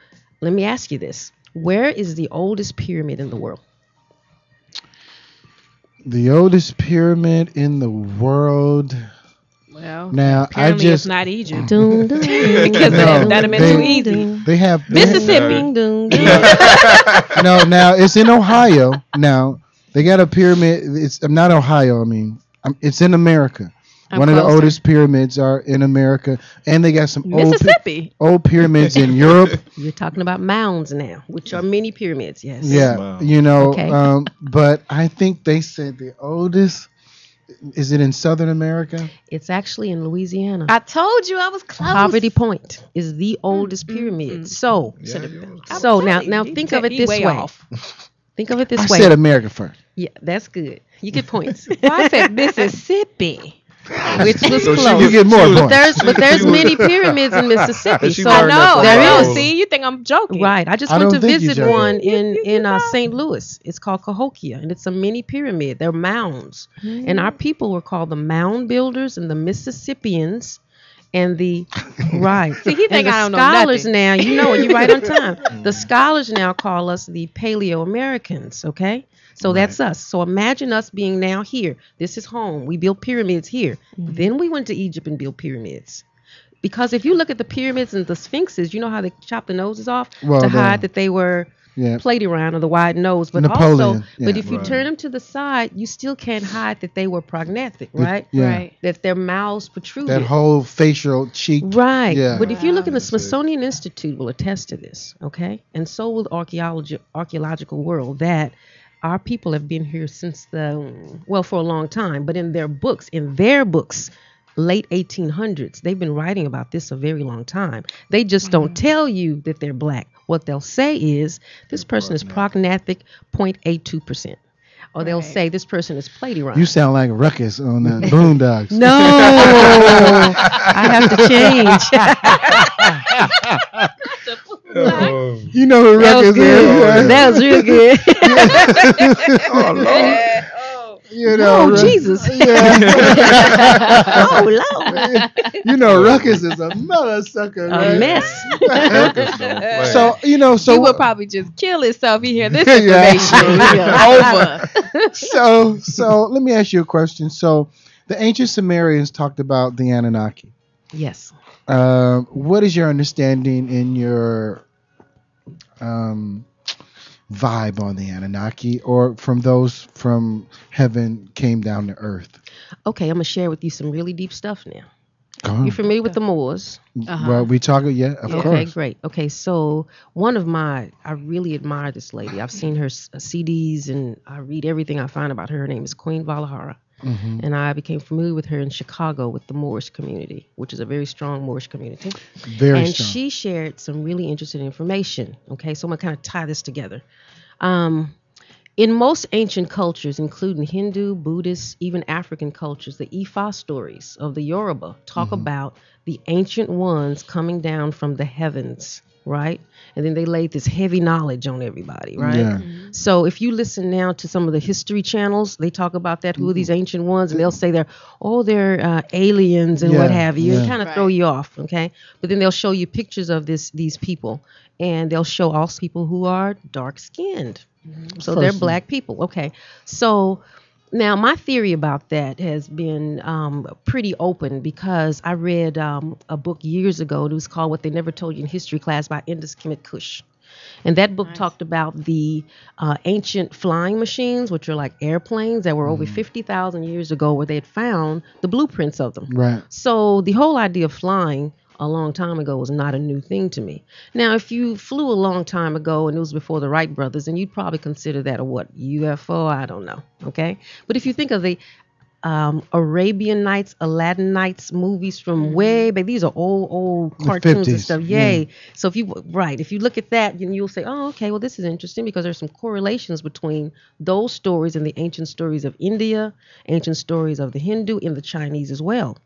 let me ask you this. Where is the oldest pyramid in the world? The oldest pyramid in the world. Well, Now I apparently just it's not Egypt. Dun, dun, Because No, that'd have been they- too easy. They have Mississippi. dun, dun. No, now it's in Ohio. Now they got a pyramid. It's not Ohio. I mean, it's in America. I'm One of the closer. oldest pyramids are in America, and they got some Mississippi. old pyramids in Europe. You're talking about mounds now, which are mini pyramids. Yes. Yeah, Wow. you know. Okay. But I think they said the oldest. Is it in Southern America? It's actually in Louisiana. I told you I was close. Poverty Point is the oldest pyramid. So, Yeah, you was so I'm telling now you, think he of it he this way way. off. Think of it this I way. said America first. Yeah, that's good. You get points. Well, I said Mississippi. Which was So she close. You get more But points. there's many pyramids in Mississippi. She So I learned know. that from there I is. know. See, you think I'm joking? Right. I just I went to don't think you visit joking. one in know. St. Louis. It's called Cahokia, and it's a mini pyramid. They're mounds, and our people were called the mound builders and the Mississippians. And the right. See, he think and the I don't know scholars nothing. now, you know, you're right on time. The scholars now call us the Paleo Americans. Okay, so that's us. So imagine us being now here. This is home. We built pyramids here. Then we went to Egypt and built pyramids. Because if you look at the pyramids and the sphinxes, you know how they chop the noses off Well, to the- hide that they were Yeah. platyron or the wide nose. But Napoleon, also, but yeah. if you Right. turn them to the side, you still can't hide that they were prognathic, right? Yeah. Right. That their mouths protruded. That whole facial cheek. Right. Yeah. But if you look in the That's it. Smithsonian Institute will attest to this, okay? And so will the archaeological world that our people have been here since for a long time, but in their books, late 1800s, they've been writing about this a very long time. They just don't tell you that they're black. What they'll say is this person is prognathic 0.82%. Or they'll Right. say this person is platyron. You sound like Ruckus on the Boondocks. No, I have to change. Oh, You know who That was Ruckus good. is, right? That was real good. oh Lord. You know, Oh, Jesus. Yeah. Oh, Lord. You know, Ruckus is a mother sucker. A right? mess. Ruckus don't play. So he He would probably just kill himself. He hear this Yeah. information. Yeah. Over. so let me ask you a question. So the ancient Sumerians talked about the Anunnaki. Yes. What is your understanding in your vibe on the Anunnaki, or from those from heaven came down to earth? Okay, I'm going to share with you some really deep stuff now. Go on. You familiar with the Moors? Well, we talk. Yeah, of Okay, course. great. Okay, so I really admire this lady. I've seen her CDs and I read everything I find about her. Her name is Queen Valahara. Mm-hmm. And I became familiar with her in Chicago with the Moorish community, which is a very strong Moorish community. Very and strong. she shared some really interesting information. Okay, so I'm going to kind of tie this together. In most ancient cultures, including Hindu, Buddhist, even African cultures, the Ifa stories of the Yoruba talk about the ancient ones coming down from the heavens, right? And then they laid this heavy knowledge on everybody, right? Yeah. So if you listen now to some of the history channels, they talk about that, who are these ancient ones, and they'll say they're aliens and what have you, and kind of throw you off, okay? But then they'll show you pictures of these people, and they'll show also people who are dark-skinned. So they're black people. Okay. So now my theory about that has been pretty open because I read a book years ago. It was called What They Never Told You in History Class by Indus Kimit Kush. And that book talked about the ancient flying machines, which are like airplanes that were over 50,000 years ago, where they had found the blueprints of them. Right. So the whole idea of flying a long time ago was not a new thing to me. Now, if you flew a long time ago and it was before the Wright brothers, then you'd probably consider that a what? UFO? I don't know. Okay. But if you think of the Arabian Nights, Aladdin Nights movies from way back, these are old cartoons and stuff. Yay. So if you look at that, then you'll say, oh, okay, well, this is interesting because there's some correlations between those stories and the ancient stories of India, ancient stories of the Hindu, and the Chinese as well.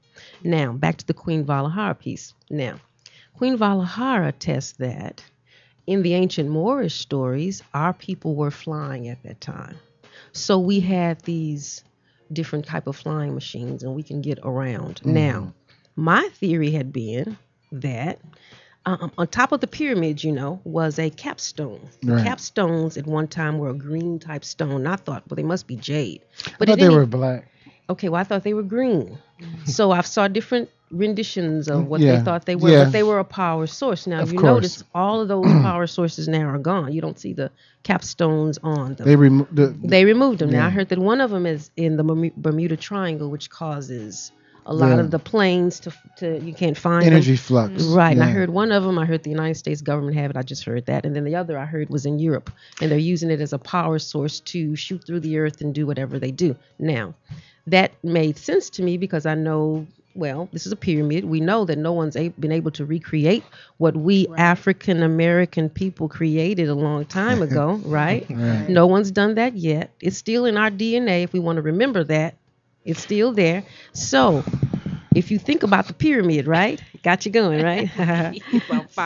Now, back to the Queen Valahara piece. Now, Queen Valahara attests that in the ancient Moorish stories, our people were flying at that time. So we had these different type of flying machines and we can get around. Now, my theory had been that on top of the pyramids, was a capstone. The capstones at one time were a green type stone. And I thought, well, they must be jade. But I thought they were black. Okay, well, I thought they were green. So I saw different renditions of what they thought they were, but they were a power source. Now, you notice all of those power sources now are gone. You don't see the capstones on them. They removed them. Now, I heard that one of them is in the Bermuda Triangle, which causes a lot of the planes to you can't find energy them. Flux. Right. And I heard one of them, I heard the United States government have it. I just heard that. And then the other I heard was in Europe. And they're using it as a power source to shoot through the earth and do whatever they do. Now, that made sense to me because I know, well, this is a pyramid. We know that no one's been able to recreate what we African American people created a long time ago, right? No one's done that yet. It's still in our DNA if we want to remember that. It's still there. So if you think about the pyramid, right? Got you going, right?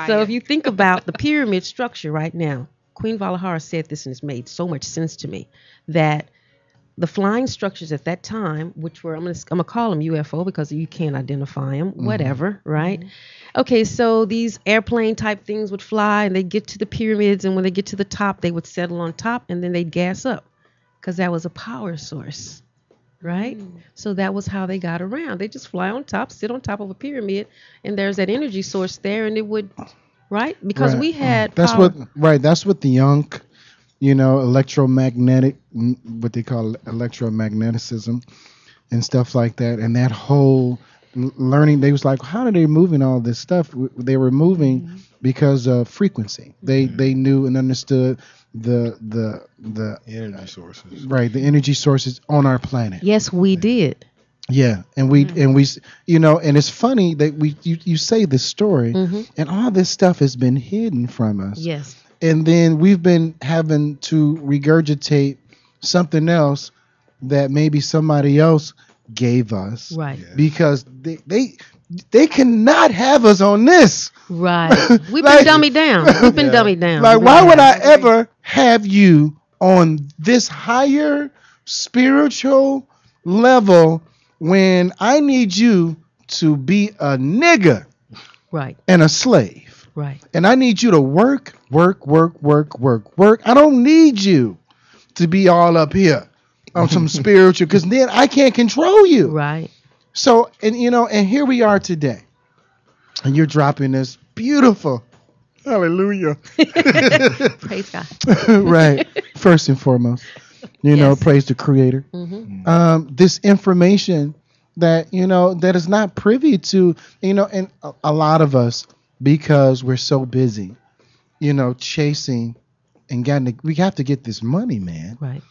So if you think about the pyramid structure right now, Queen Valahara said this and it's made so much sense to me that the flying structures at that time, which were, I'm gonna call them UFO because you can't identify them, whatever, right? Okay, so these airplane type things would fly and they'd get to the pyramids, and when they get to the top, they would settle on top and then they'd gas up because that was a power source, right? So that was how they got around. They just fly on top, sit on top of a pyramid, and there's that energy source there, and it would, right? Because we had that's power. That's what the Young, electromagnetic, what they call electromagnetism and stuff like that. And that whole learning, they was like, how are they moving all this stuff? They were moving because of frequency. They knew and understood the energy sources. Right, the energy sources on our planet. Yes, we did. Yeah, and we and it's funny that you say this story and all this stuff has been hidden from us. Yes. And then we've been having to regurgitate something else that maybe somebody else gave us. Right. Because they cannot have us on this. Right. We've been dummied down. We've been dummied down. Like, why would I ever have you on this higher spiritual level when I need you to be a nigger and a slave? Right. And I need you to work. I don't need you to be all up here on some spiritual, because then I can't control you. Right. So, and here we are today. And you're dropping this beautiful, hallelujah. Praise God. Right. First and foremost, praise the Creator. This information that, that is not privy to, and a lot of us, because we're so busy, chasing and we have to get this money, man. Right.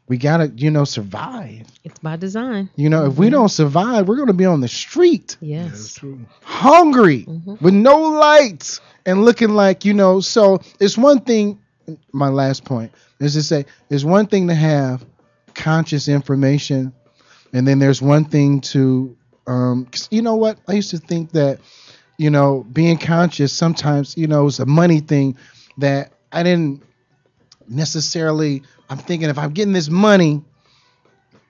We got to, survive. It's by design. If we don't survive, we're going to be on the street. Yes. That's true. Hungry with no lights and looking like, so it's one thing my last point is to say, there's one thing to have conscious information, and then there's one thing to, 'cause you know what? I used to think that, being conscious sometimes, is a money thing that I didn't necessarily. I'm thinking if I'm getting this money,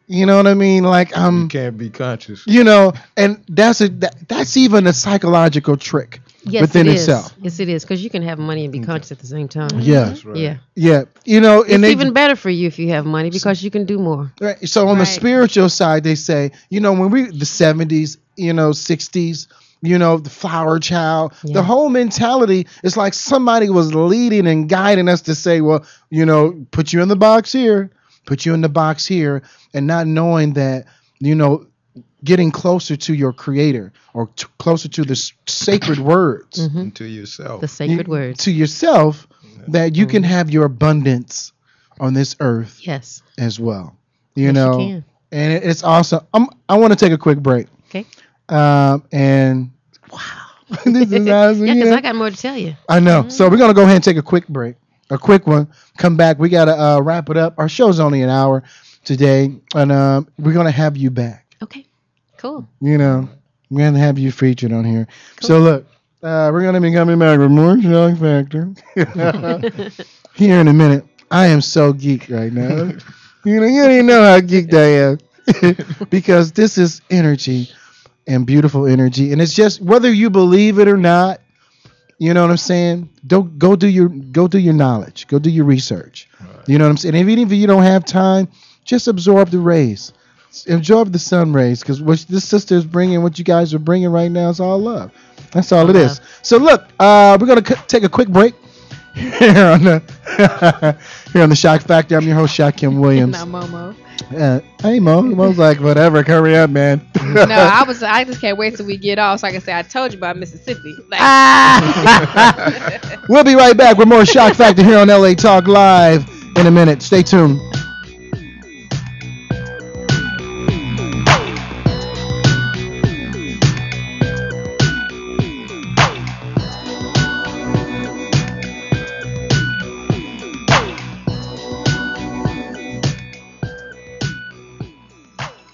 you know what I mean? Like you can't be conscious. And that's even a psychological trick within itself. Yes, it is, because you can have money and be conscious at the same time. Yeah, That's right. yeah. It's even better for you if you have money because you can do more. Right. So on the spiritual side, they say, when the 70s, 60s, the flower child, the whole mentality is like somebody was leading and guiding us to say, well, put you in the box here, put you in the box here, and not knowing that, getting closer to your creator or closer to the sacred words. Mm-hmm. To yourself. The sacred words. To yourself, that you can have your abundance on this earth as well. You can. And it's awesome. I want to take a quick break. Okay. And wow. This is awesome. Yeah, because I got more to tell you. I know. So we're going to go ahead and take a quick break. A quick one. Come back. We got to wrap it up. Our show's only an hour today. And we're going to have you back. Okay. Cool. We're going to have you featured on here. Cool. So look, we're going to be coming back with more Shock Factor here in a minute. I am so geeked right now. You don't even know how geeked I am. Because this is energy and beautiful energy. And it's just whether you believe it or not, you know what I'm saying? Go do your knowledge. Go do your research. Right. You know what I'm saying? And even if you don't have time, just absorb the rays. Absorb the sun rays, because what this sister is bringing, what you guys are bringing right now is all love. That's all it is. So look, we're going to take a quick break here on the Shock Factor. I'm your host, Shakim Williams. Not Momo. Hey Mo. Mo's like, whatever, hurry up, man. No, I just can't wait till we get off so I can say I told you about Mississippi. Like. We'll be right back with more Shock Factor here on LA Talk Live in a minute. Stay tuned.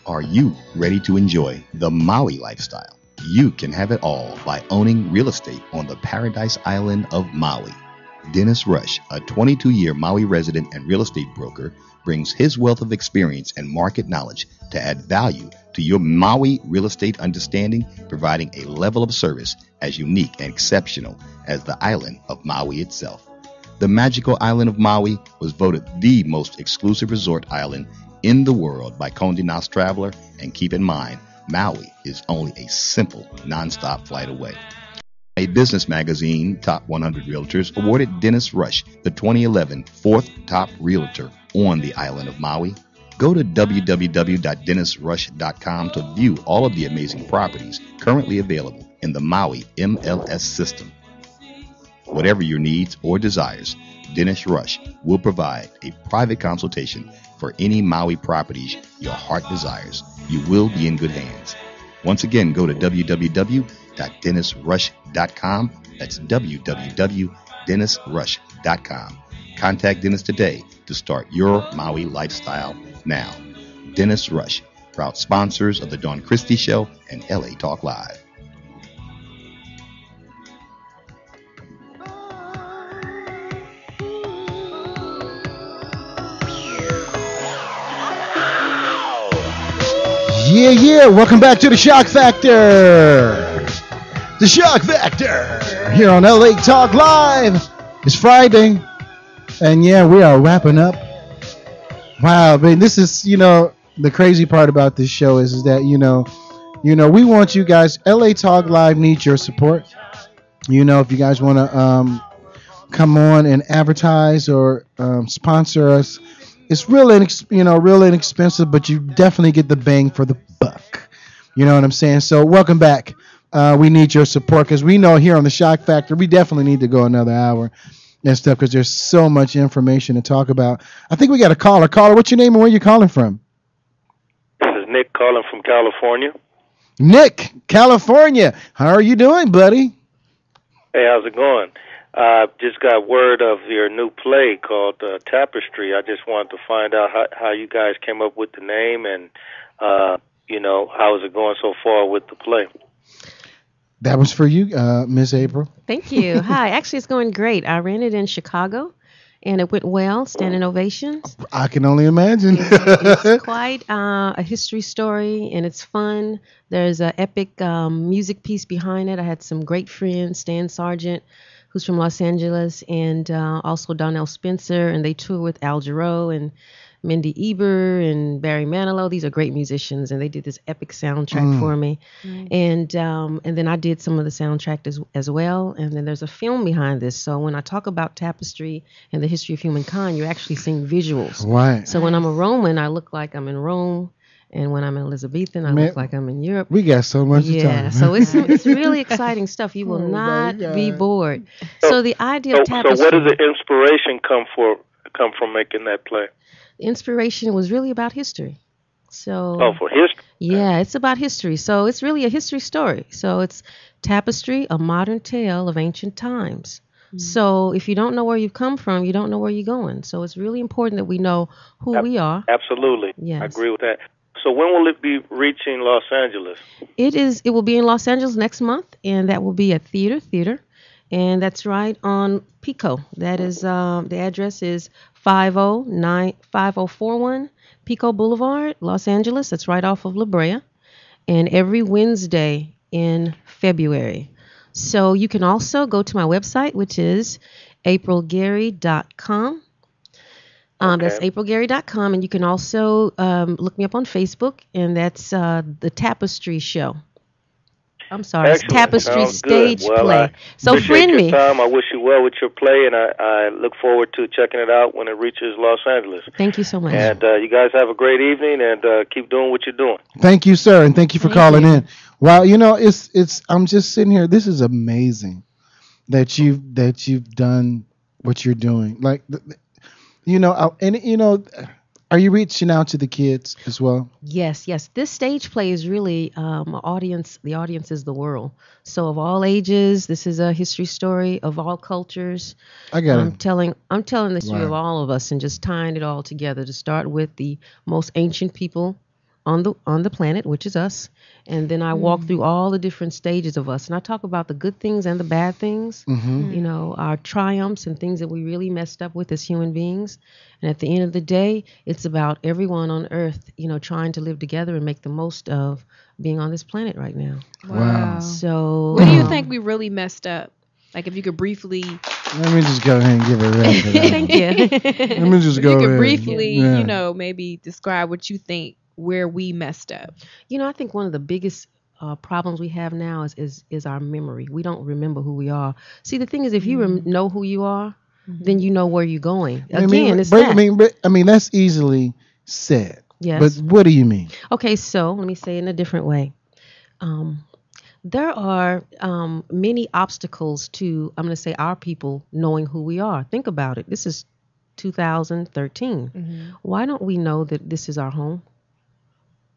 Are you ready to enjoy the Maui lifestyle? You can have it all by owning real estate on the paradise island of Maui. Dennis Rush, a 22-year Maui resident and real estate broker, brings his wealth of experience and market knowledge to add value to your Maui real estate understanding, providing a level of service as unique and exceptional as the island of Maui itself. The magical island of Maui was voted the most exclusive resort island in the world by Condé Nast Traveler, and keep in mind, Maui is only a simple, non-stop flight away. A business magazine, Top 100 Realtors, awarded Dennis Rush the 2011 fourth top realtor on the island of Maui. Go to www.dennisrush.com to view all of the amazing properties currently available in the Maui MLS system. Whatever your needs or desires, Dennis Rush will provide a private consultation for any Maui properties your heart desires. You will be in good hands. Once again, go to www.dennisrush.com. That's www.dennisrush.com. Contact Dennis today to start your Maui lifestyle now. Dennis Rush, proud sponsors of the Dawn Christie Show and LA Talk Live. Yeah. Welcome back to the Shock Factor. The Shock Factor here on LA Talk Live. It's Friday, and yeah, we are wrapping up. Wow, man, this is, the crazy part about this show is that, we want you guys, LA Talk Live needs your support. If you guys want to come on and advertise or sponsor us, it's real inexpensive, but you definitely get the bang for the buck. You know what I'm saying? So welcome back. We need your support because we know here on the Shock Factor, we definitely need to go another hour and stuff because there's so much information to talk about. I think we got a caller. Caller, what's your name and where you calling from? This is Nick calling from California. Nick, California. How are you doing, buddy? Hey, how's it going? Just got word of your new play called Tapestry. I just wanted to find out how you guys came up with the name and, how is it going so far with the play? That was for you, Miss April. Thank you. Hi. Actually, it's going great. I ran it in Chicago, and it went well, standing ovations. I can only imagine. It's quite a history story, and it's fun. There's an epic music piece behind it. I had some great friends, Stan Sargent, who's from Los Angeles, and also Donnell Spencer, and they tour with Al Jarreau and Mindy Eber and Barry Manilow. These are great musicians, and they did this epic soundtrack for me. And then I did some of the soundtrack as well. And then there's a film behind this. So when I talk about Tapestry and the history of humankind, you're actually seeing visuals. Right. So when I'm a Roman, I look like I'm in Rome. And when I'm in Elizabethan, I look like I'm in Europe. We got so much to talk about. Yeah, so it's really exciting stuff. You will not be bored. So the idea of Tapestry. So where does the inspiration come from making that play? Inspiration was really about history. So for history. Yeah, it's about history. So it's really a history story. So it's Tapestry, a modern tale of ancient times. So if you don't know where you've come from, you don't know where you're going. So it's really important that we know who we are. Absolutely. Yes. I agree with that. So when will it be reaching Los Angeles? It will be in Los Angeles next month, and that will be at Theater. And that's right on Pico. That is the address is 5041 Pico Boulevard, Los Angeles. That's right off of La Brea. And every Wednesday in February. So you can also go to my website, which is aprilgary.com. That's aprilgary.com. And you can also look me up on Facebook, and that's the Tapestry Show. I'm sorry, it's Tapestry stage play. So friend me. I wish you well with your play, and I look forward to checking it out when it reaches Los Angeles. Thank you so much. And you guys have a great evening, and keep doing what you're doing. Thank you, sir, and thank you for calling in. Wow, it's I'm just sitting here. This is amazing that you've done what you're doing. Like, are you reaching out to the kids as well? Yes. This stage play is really audience. The audience is the world. So of all ages, this is a history story of all cultures. I'm telling the story of all of us and just tying it all together to start with the most ancient people on the planet, which is us. And then I walk through all the different stages of us. And I talk about the good things and the bad things, our triumphs and things that we really messed up with as human beings. And at the end of the day, it's about everyone on earth, trying to live together and make the most of being on this planet right now. Wow. So what do you think we really messed up? Like, if you could briefly... Let me just go ahead and give it a rap for that. Thank you. Let me just go ahead. You could briefly, maybe describe what you think where we messed up. I think one of the biggest problems we have now is our memory. We don't remember who we are. See, the thing is, if you know who you are, then you know where you're going. That's easily said. Yes. But what do you mean? Okay, so let me say it in a different way. There are many obstacles to, I'm going to say, our people knowing who we are. Think about it. This is 2013. Why don't we know that this is our home?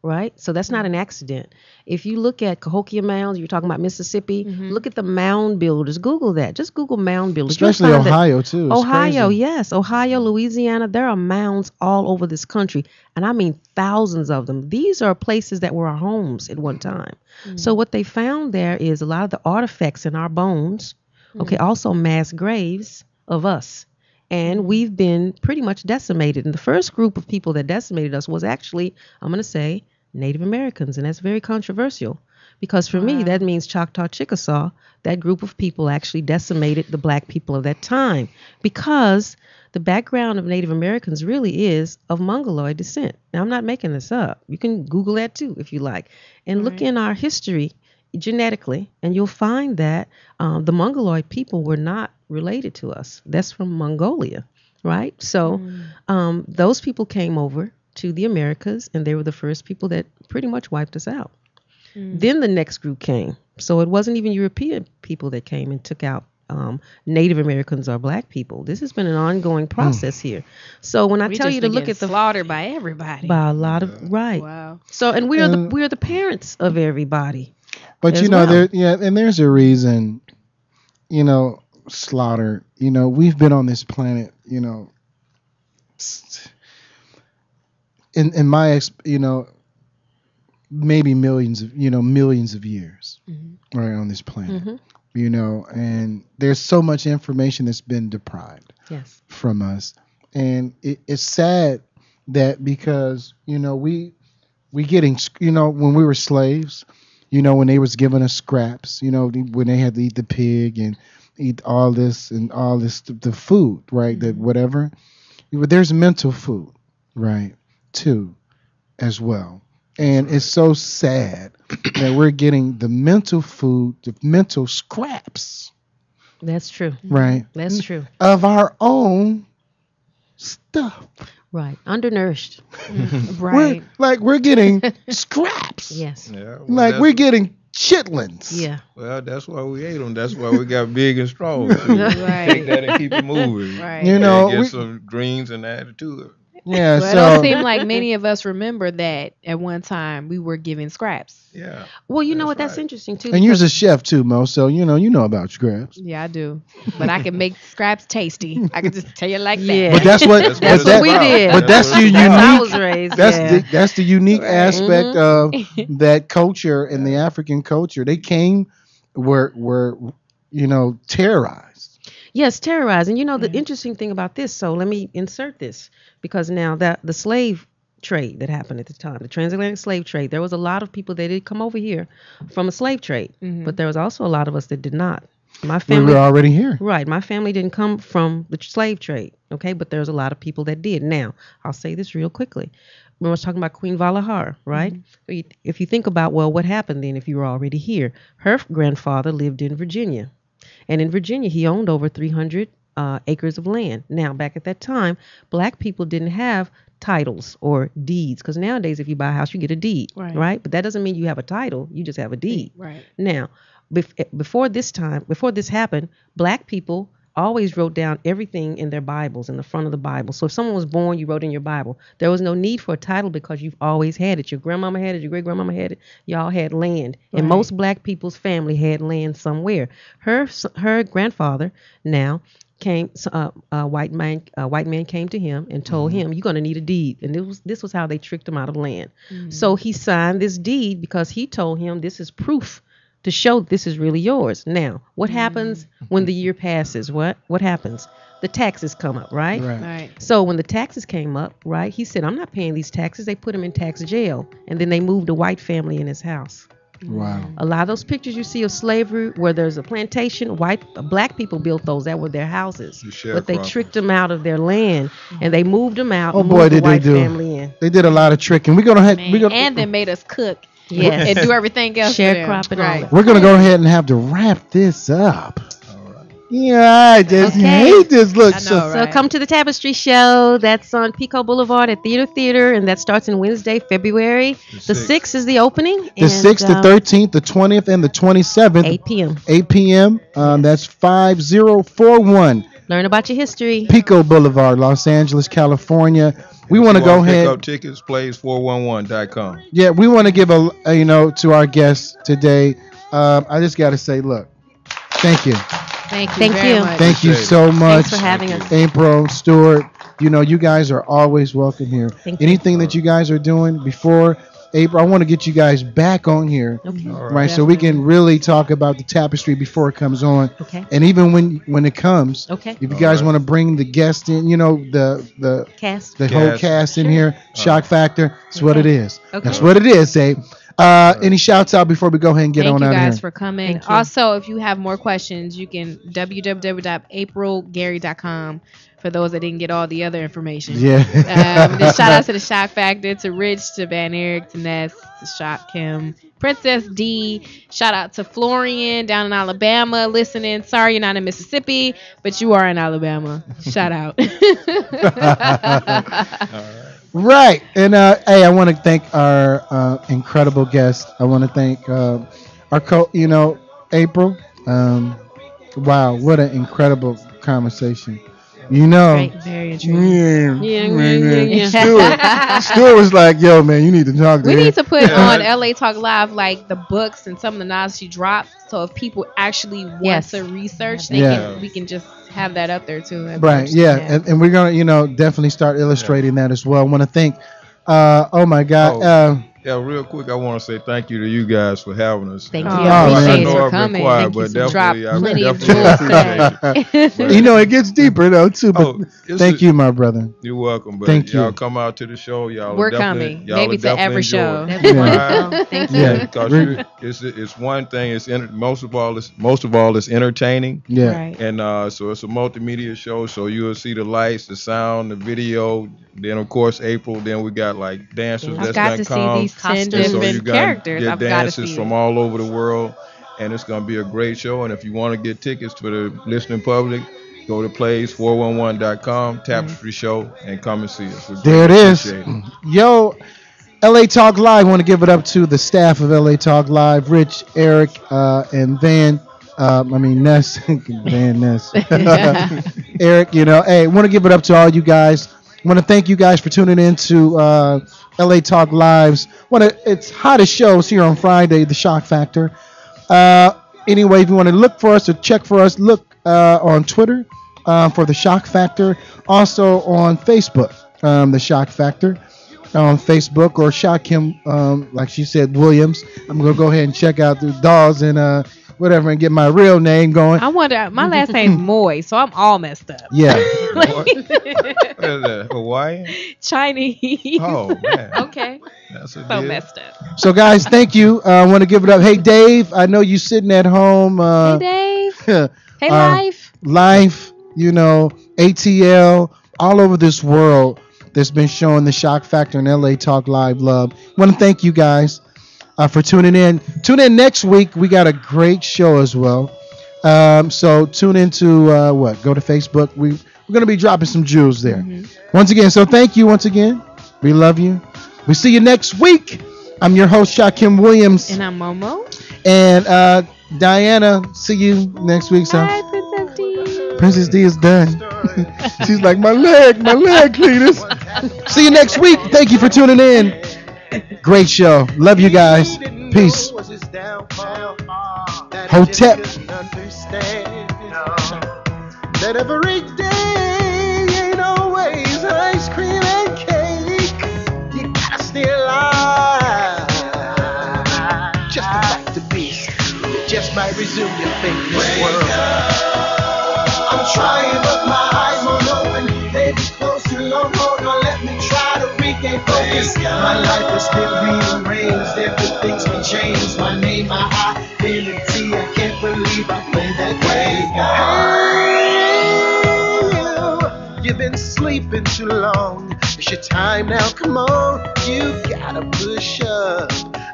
Right? So that's not an accident. If you look at Cahokia Mounds, you're talking about Mississippi, look at the mound builders. Google that. Just Google mound builders. Especially Ohio, too. It's Ohio, crazy. yes. Ohio, Louisiana, there are mounds all over this country. And I mean thousands of them. These are places that were our homes at one time. So what they found there is a lot of the artifacts in our bones, also mass graves of us. And we've been pretty much decimated. And the first group of people that decimated us was actually, I'm going to say, Native Americans. And that's very controversial because for me, that means Choctaw Chickasaw. That group of people actually decimated the black people of that time because the background of Native Americans really is of Mongoloid descent. Now, I'm not making this up. You can Google that too if you like. And look in our history genetically, and you'll find that the Mongoloid people were not related to us. That's from Mongolia, right? So those people came over to the Americas, and they were the first people that pretty much wiped us out. Then the next group came. So it wasn't even European people that came and took out Native Americans or black people. This has been an ongoing process here. So when I tell you to look at the slaughtered by everybody, by a lot of Wow. So and we're the parents of everybody. But there's a reason. slaughtered. We've been on this planet, in my maybe millions of years, right, on this planet. And there's so much information that's been deprived from us, and it's sad that because we getting when we were slaves, when they was giving us scraps, when they had to eat the pig and eat all this the food, right, that whatever, there's mental food, right, too, as well. And it's so sad that we're getting the mental food, the mental scraps. That's true. Right. That's true. Of our own stuff. Right. Undernourished. Right. We're getting scraps. Yes. Yeah, we're getting chitlins. Yeah. Well, that's why we ate them. That's why we got big and strong. Right. Take that and keep it moving. Right. Get some greens and add to it. Yeah, well, it don't seem like many of us remember that at one time we were giving scraps. Yeah. Well, you know what? That's interesting too. And you're a chef too, Mo. So you know about scraps. Yeah, I do. But I can make scraps tasty. I can just tell you like that. Yeah. But that's what we did. But that's the unique. I was raised. That's the unique aspect of that culture and the African culture. They came were terrorized. Yes, terrorizing. The interesting thing about this, so let me insert this, because now that the slave trade that happened at the time, the transatlantic slave trade, there was a lot of people that did come over here from a slave trade, but there was also a lot of us that did not. My family, we were already here. Right. My family didn't come from the slave trade, okay? But there's a lot of people that did. Now, I'll say this real quickly. When I was talking about Queen Valahar, right? If you think about, well, what happened then if you were already here? Her grandfather lived in Virginia. And in Virginia, he owned over 300 acres of land. Now, back at that time, black people didn't have titles or deeds, because nowadays, if you buy a house, you get a deed, right? But that doesn't mean you have a title. You just have a deed. Right. Now, before this happened, black people always wrote down everything in their Bibles, in the front of the Bible. So if someone was born, you wrote in your Bible. There was no need for a title because you've always had it. Your grandmama had it, your great-grandmama had it. Y'all had land. Right. And most black people's family had land somewhere. Her grandfather now came, a white man came to him and told him, you're going to need a deed. And this was how they tricked him out of land. So he signed this deed because he told him this is proof to show this is really yours. Now, what happens when the year passes? What happens? The taxes come up, right? So when the taxes came up, right, he said, I'm not paying these taxes. They put him in tax jail. And then they moved a white family in his house. Wow. A lot of those pictures you see of slavery where there's a plantation, black people built those. That were their houses. But they tricked them out of their land and they moved them out and moved the white family in. They did a lot of tricking. And they made us cook. Yes. And do everything else. Sharecropping. Right. We're going to go ahead and have to wrap this up. All right. Yeah, I just hate this look. So come to the Tapestry show. That's on Pico Boulevard at Theater, and that starts on Wednesday, February. The 6th is the opening. The 6th, the 13th, the 20th, and the 27th. 8 p.m. 8 p.m. That's 5041. Learn about your history. Pico Boulevard, Los Angeles, California. We want to go ahead. Pick up tickets, plays411.com. Yeah, we want to give to our guests today. I just got to say, look, thank you. Thank you. Very much. Thank you so much. Thanks for having us. April, Stewart, you guys are always welcome here. Anything that you guys are doing before April, I want to get you guys back on here, right? So we can really talk about the Tapestry before it comes on, and even when it comes, if you guys want to bring the guest in, the cast, the whole cast in here, Shock Factor, that's what it is. That's what it is, Abe. Any shouts out before we go ahead and get on out of here? Thank you guys for coming. Also, if you have more questions, you can www.aprilgary.com for those that didn't get all the other information. Yeah. Just shout out to the Shock Factor, to Rich, to Van Eric, to Ness, to Shakim, Princess D. Shout out to Florian down in Alabama listening. Sorry you're not in Mississippi, but you are in Alabama. Shout out. Right. And hey, I want to thank our incredible guest. I want to thank our April. Wow, what an incredible conversation. You know. Right. Very intriguing. Stewart was like, "Yo, man, you need to talk to We him." need to put on LA Talk Live like the books and some of the novels she dropped. So if people actually want to research, we can just have that up there too. Right. Yeah. And we're gonna, definitely start illustrating that as well. I want to thank. Oh my God. Yeah, real quick, I want to say thank you to you guys for having us. Thank you. I know I've been quiet, but definitely appreciate it. It gets deeper though too. But thank you, my brother. You're welcome. But thank y'all you. Come out to the show. We're coming. Maybe to every show. Thank you. Yeah, because it's one thing. It's most of all, it's entertaining. Yeah. Right. And so it's a multimedia show. So you'll see the lights, the sound, the video. Then of course April. Then we got like dancers that's gonna come. See these 10 different characters. Get I've got to dances see from all over the world, and it's gonna be a great show. And if you want to get tickets for the listening public, go to plays411.com, Tapestry Show, and come and see us. There it is. Yo, LA Talk Live. Want to give it up to the staff of LA Talk Live, Rich, Eric, and Van. Ness, Van Ness, Eric. Hey, want to give it up to all you guys. Want to thank you guys for tuning in to LA Talk Live's it's hottest shows here on Friday, The Shock Factor. Anyway, if you want to look for us or check for us, look on Twitter for The Shock Factor. Also on Facebook, The Shock Factor on Facebook, or Shakim, like she said, Williams. I'm going to go ahead and check out the dolls and whatever and get my real name going. I wonder, my last name's Moy, so I'm all messed up. Yeah. What is that? Hawaiian? Chinese. Oh, man. Okay. That's so deal. messed up. So, guys, thank you. I want to give it up. Hey, Dave, I know you sitting at home. Hey, Dave. Hey, Life. Life, ATL, all over this world that's been showing The Shock Factor and LA Talk Live love. Want to thank you guys for tuning in. Tune in next week. We got a great show as well. So tune into go to Facebook. We're going to be dropping some jewels there. Mm-hmm. Once again, so thank you once again. We love you. We see you next week. I'm your host, Shakim Williams. And I'm Momo. And Diana, see you next week. So. Bye, Princess D. Princess D is done. She's like, my leg, Cletus. See you next week. Thank you for tuning in. Great show. Love you guys. Peace. Hotep. That every day ain't always ice cream and cake. You gotta stay alive. Just a fact to be. You just might resume your fate in this world. I'm trying, but my eyes won't open. Baby, close too long. Hold on, let me try to regain focus. My life is still rearranged. Everything's been changed. My name, my identity. I can't believe I played that game. You've been sleeping too long. It's your time now. Come on, you gotta push up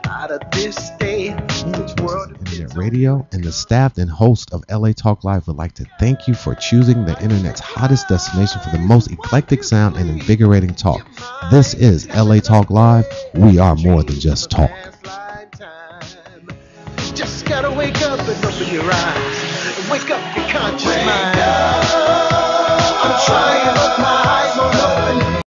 out of this state. This world Internet Radio and the staff and host of LA Talk Live would like to thank you for choosing the internet's hottest destination for the most eclectic sound and invigorating talk. This is LA Talk Live. We are more than just talk. Just gotta wake up and open your eyes and wake up your conscious mind. I'm trying, but my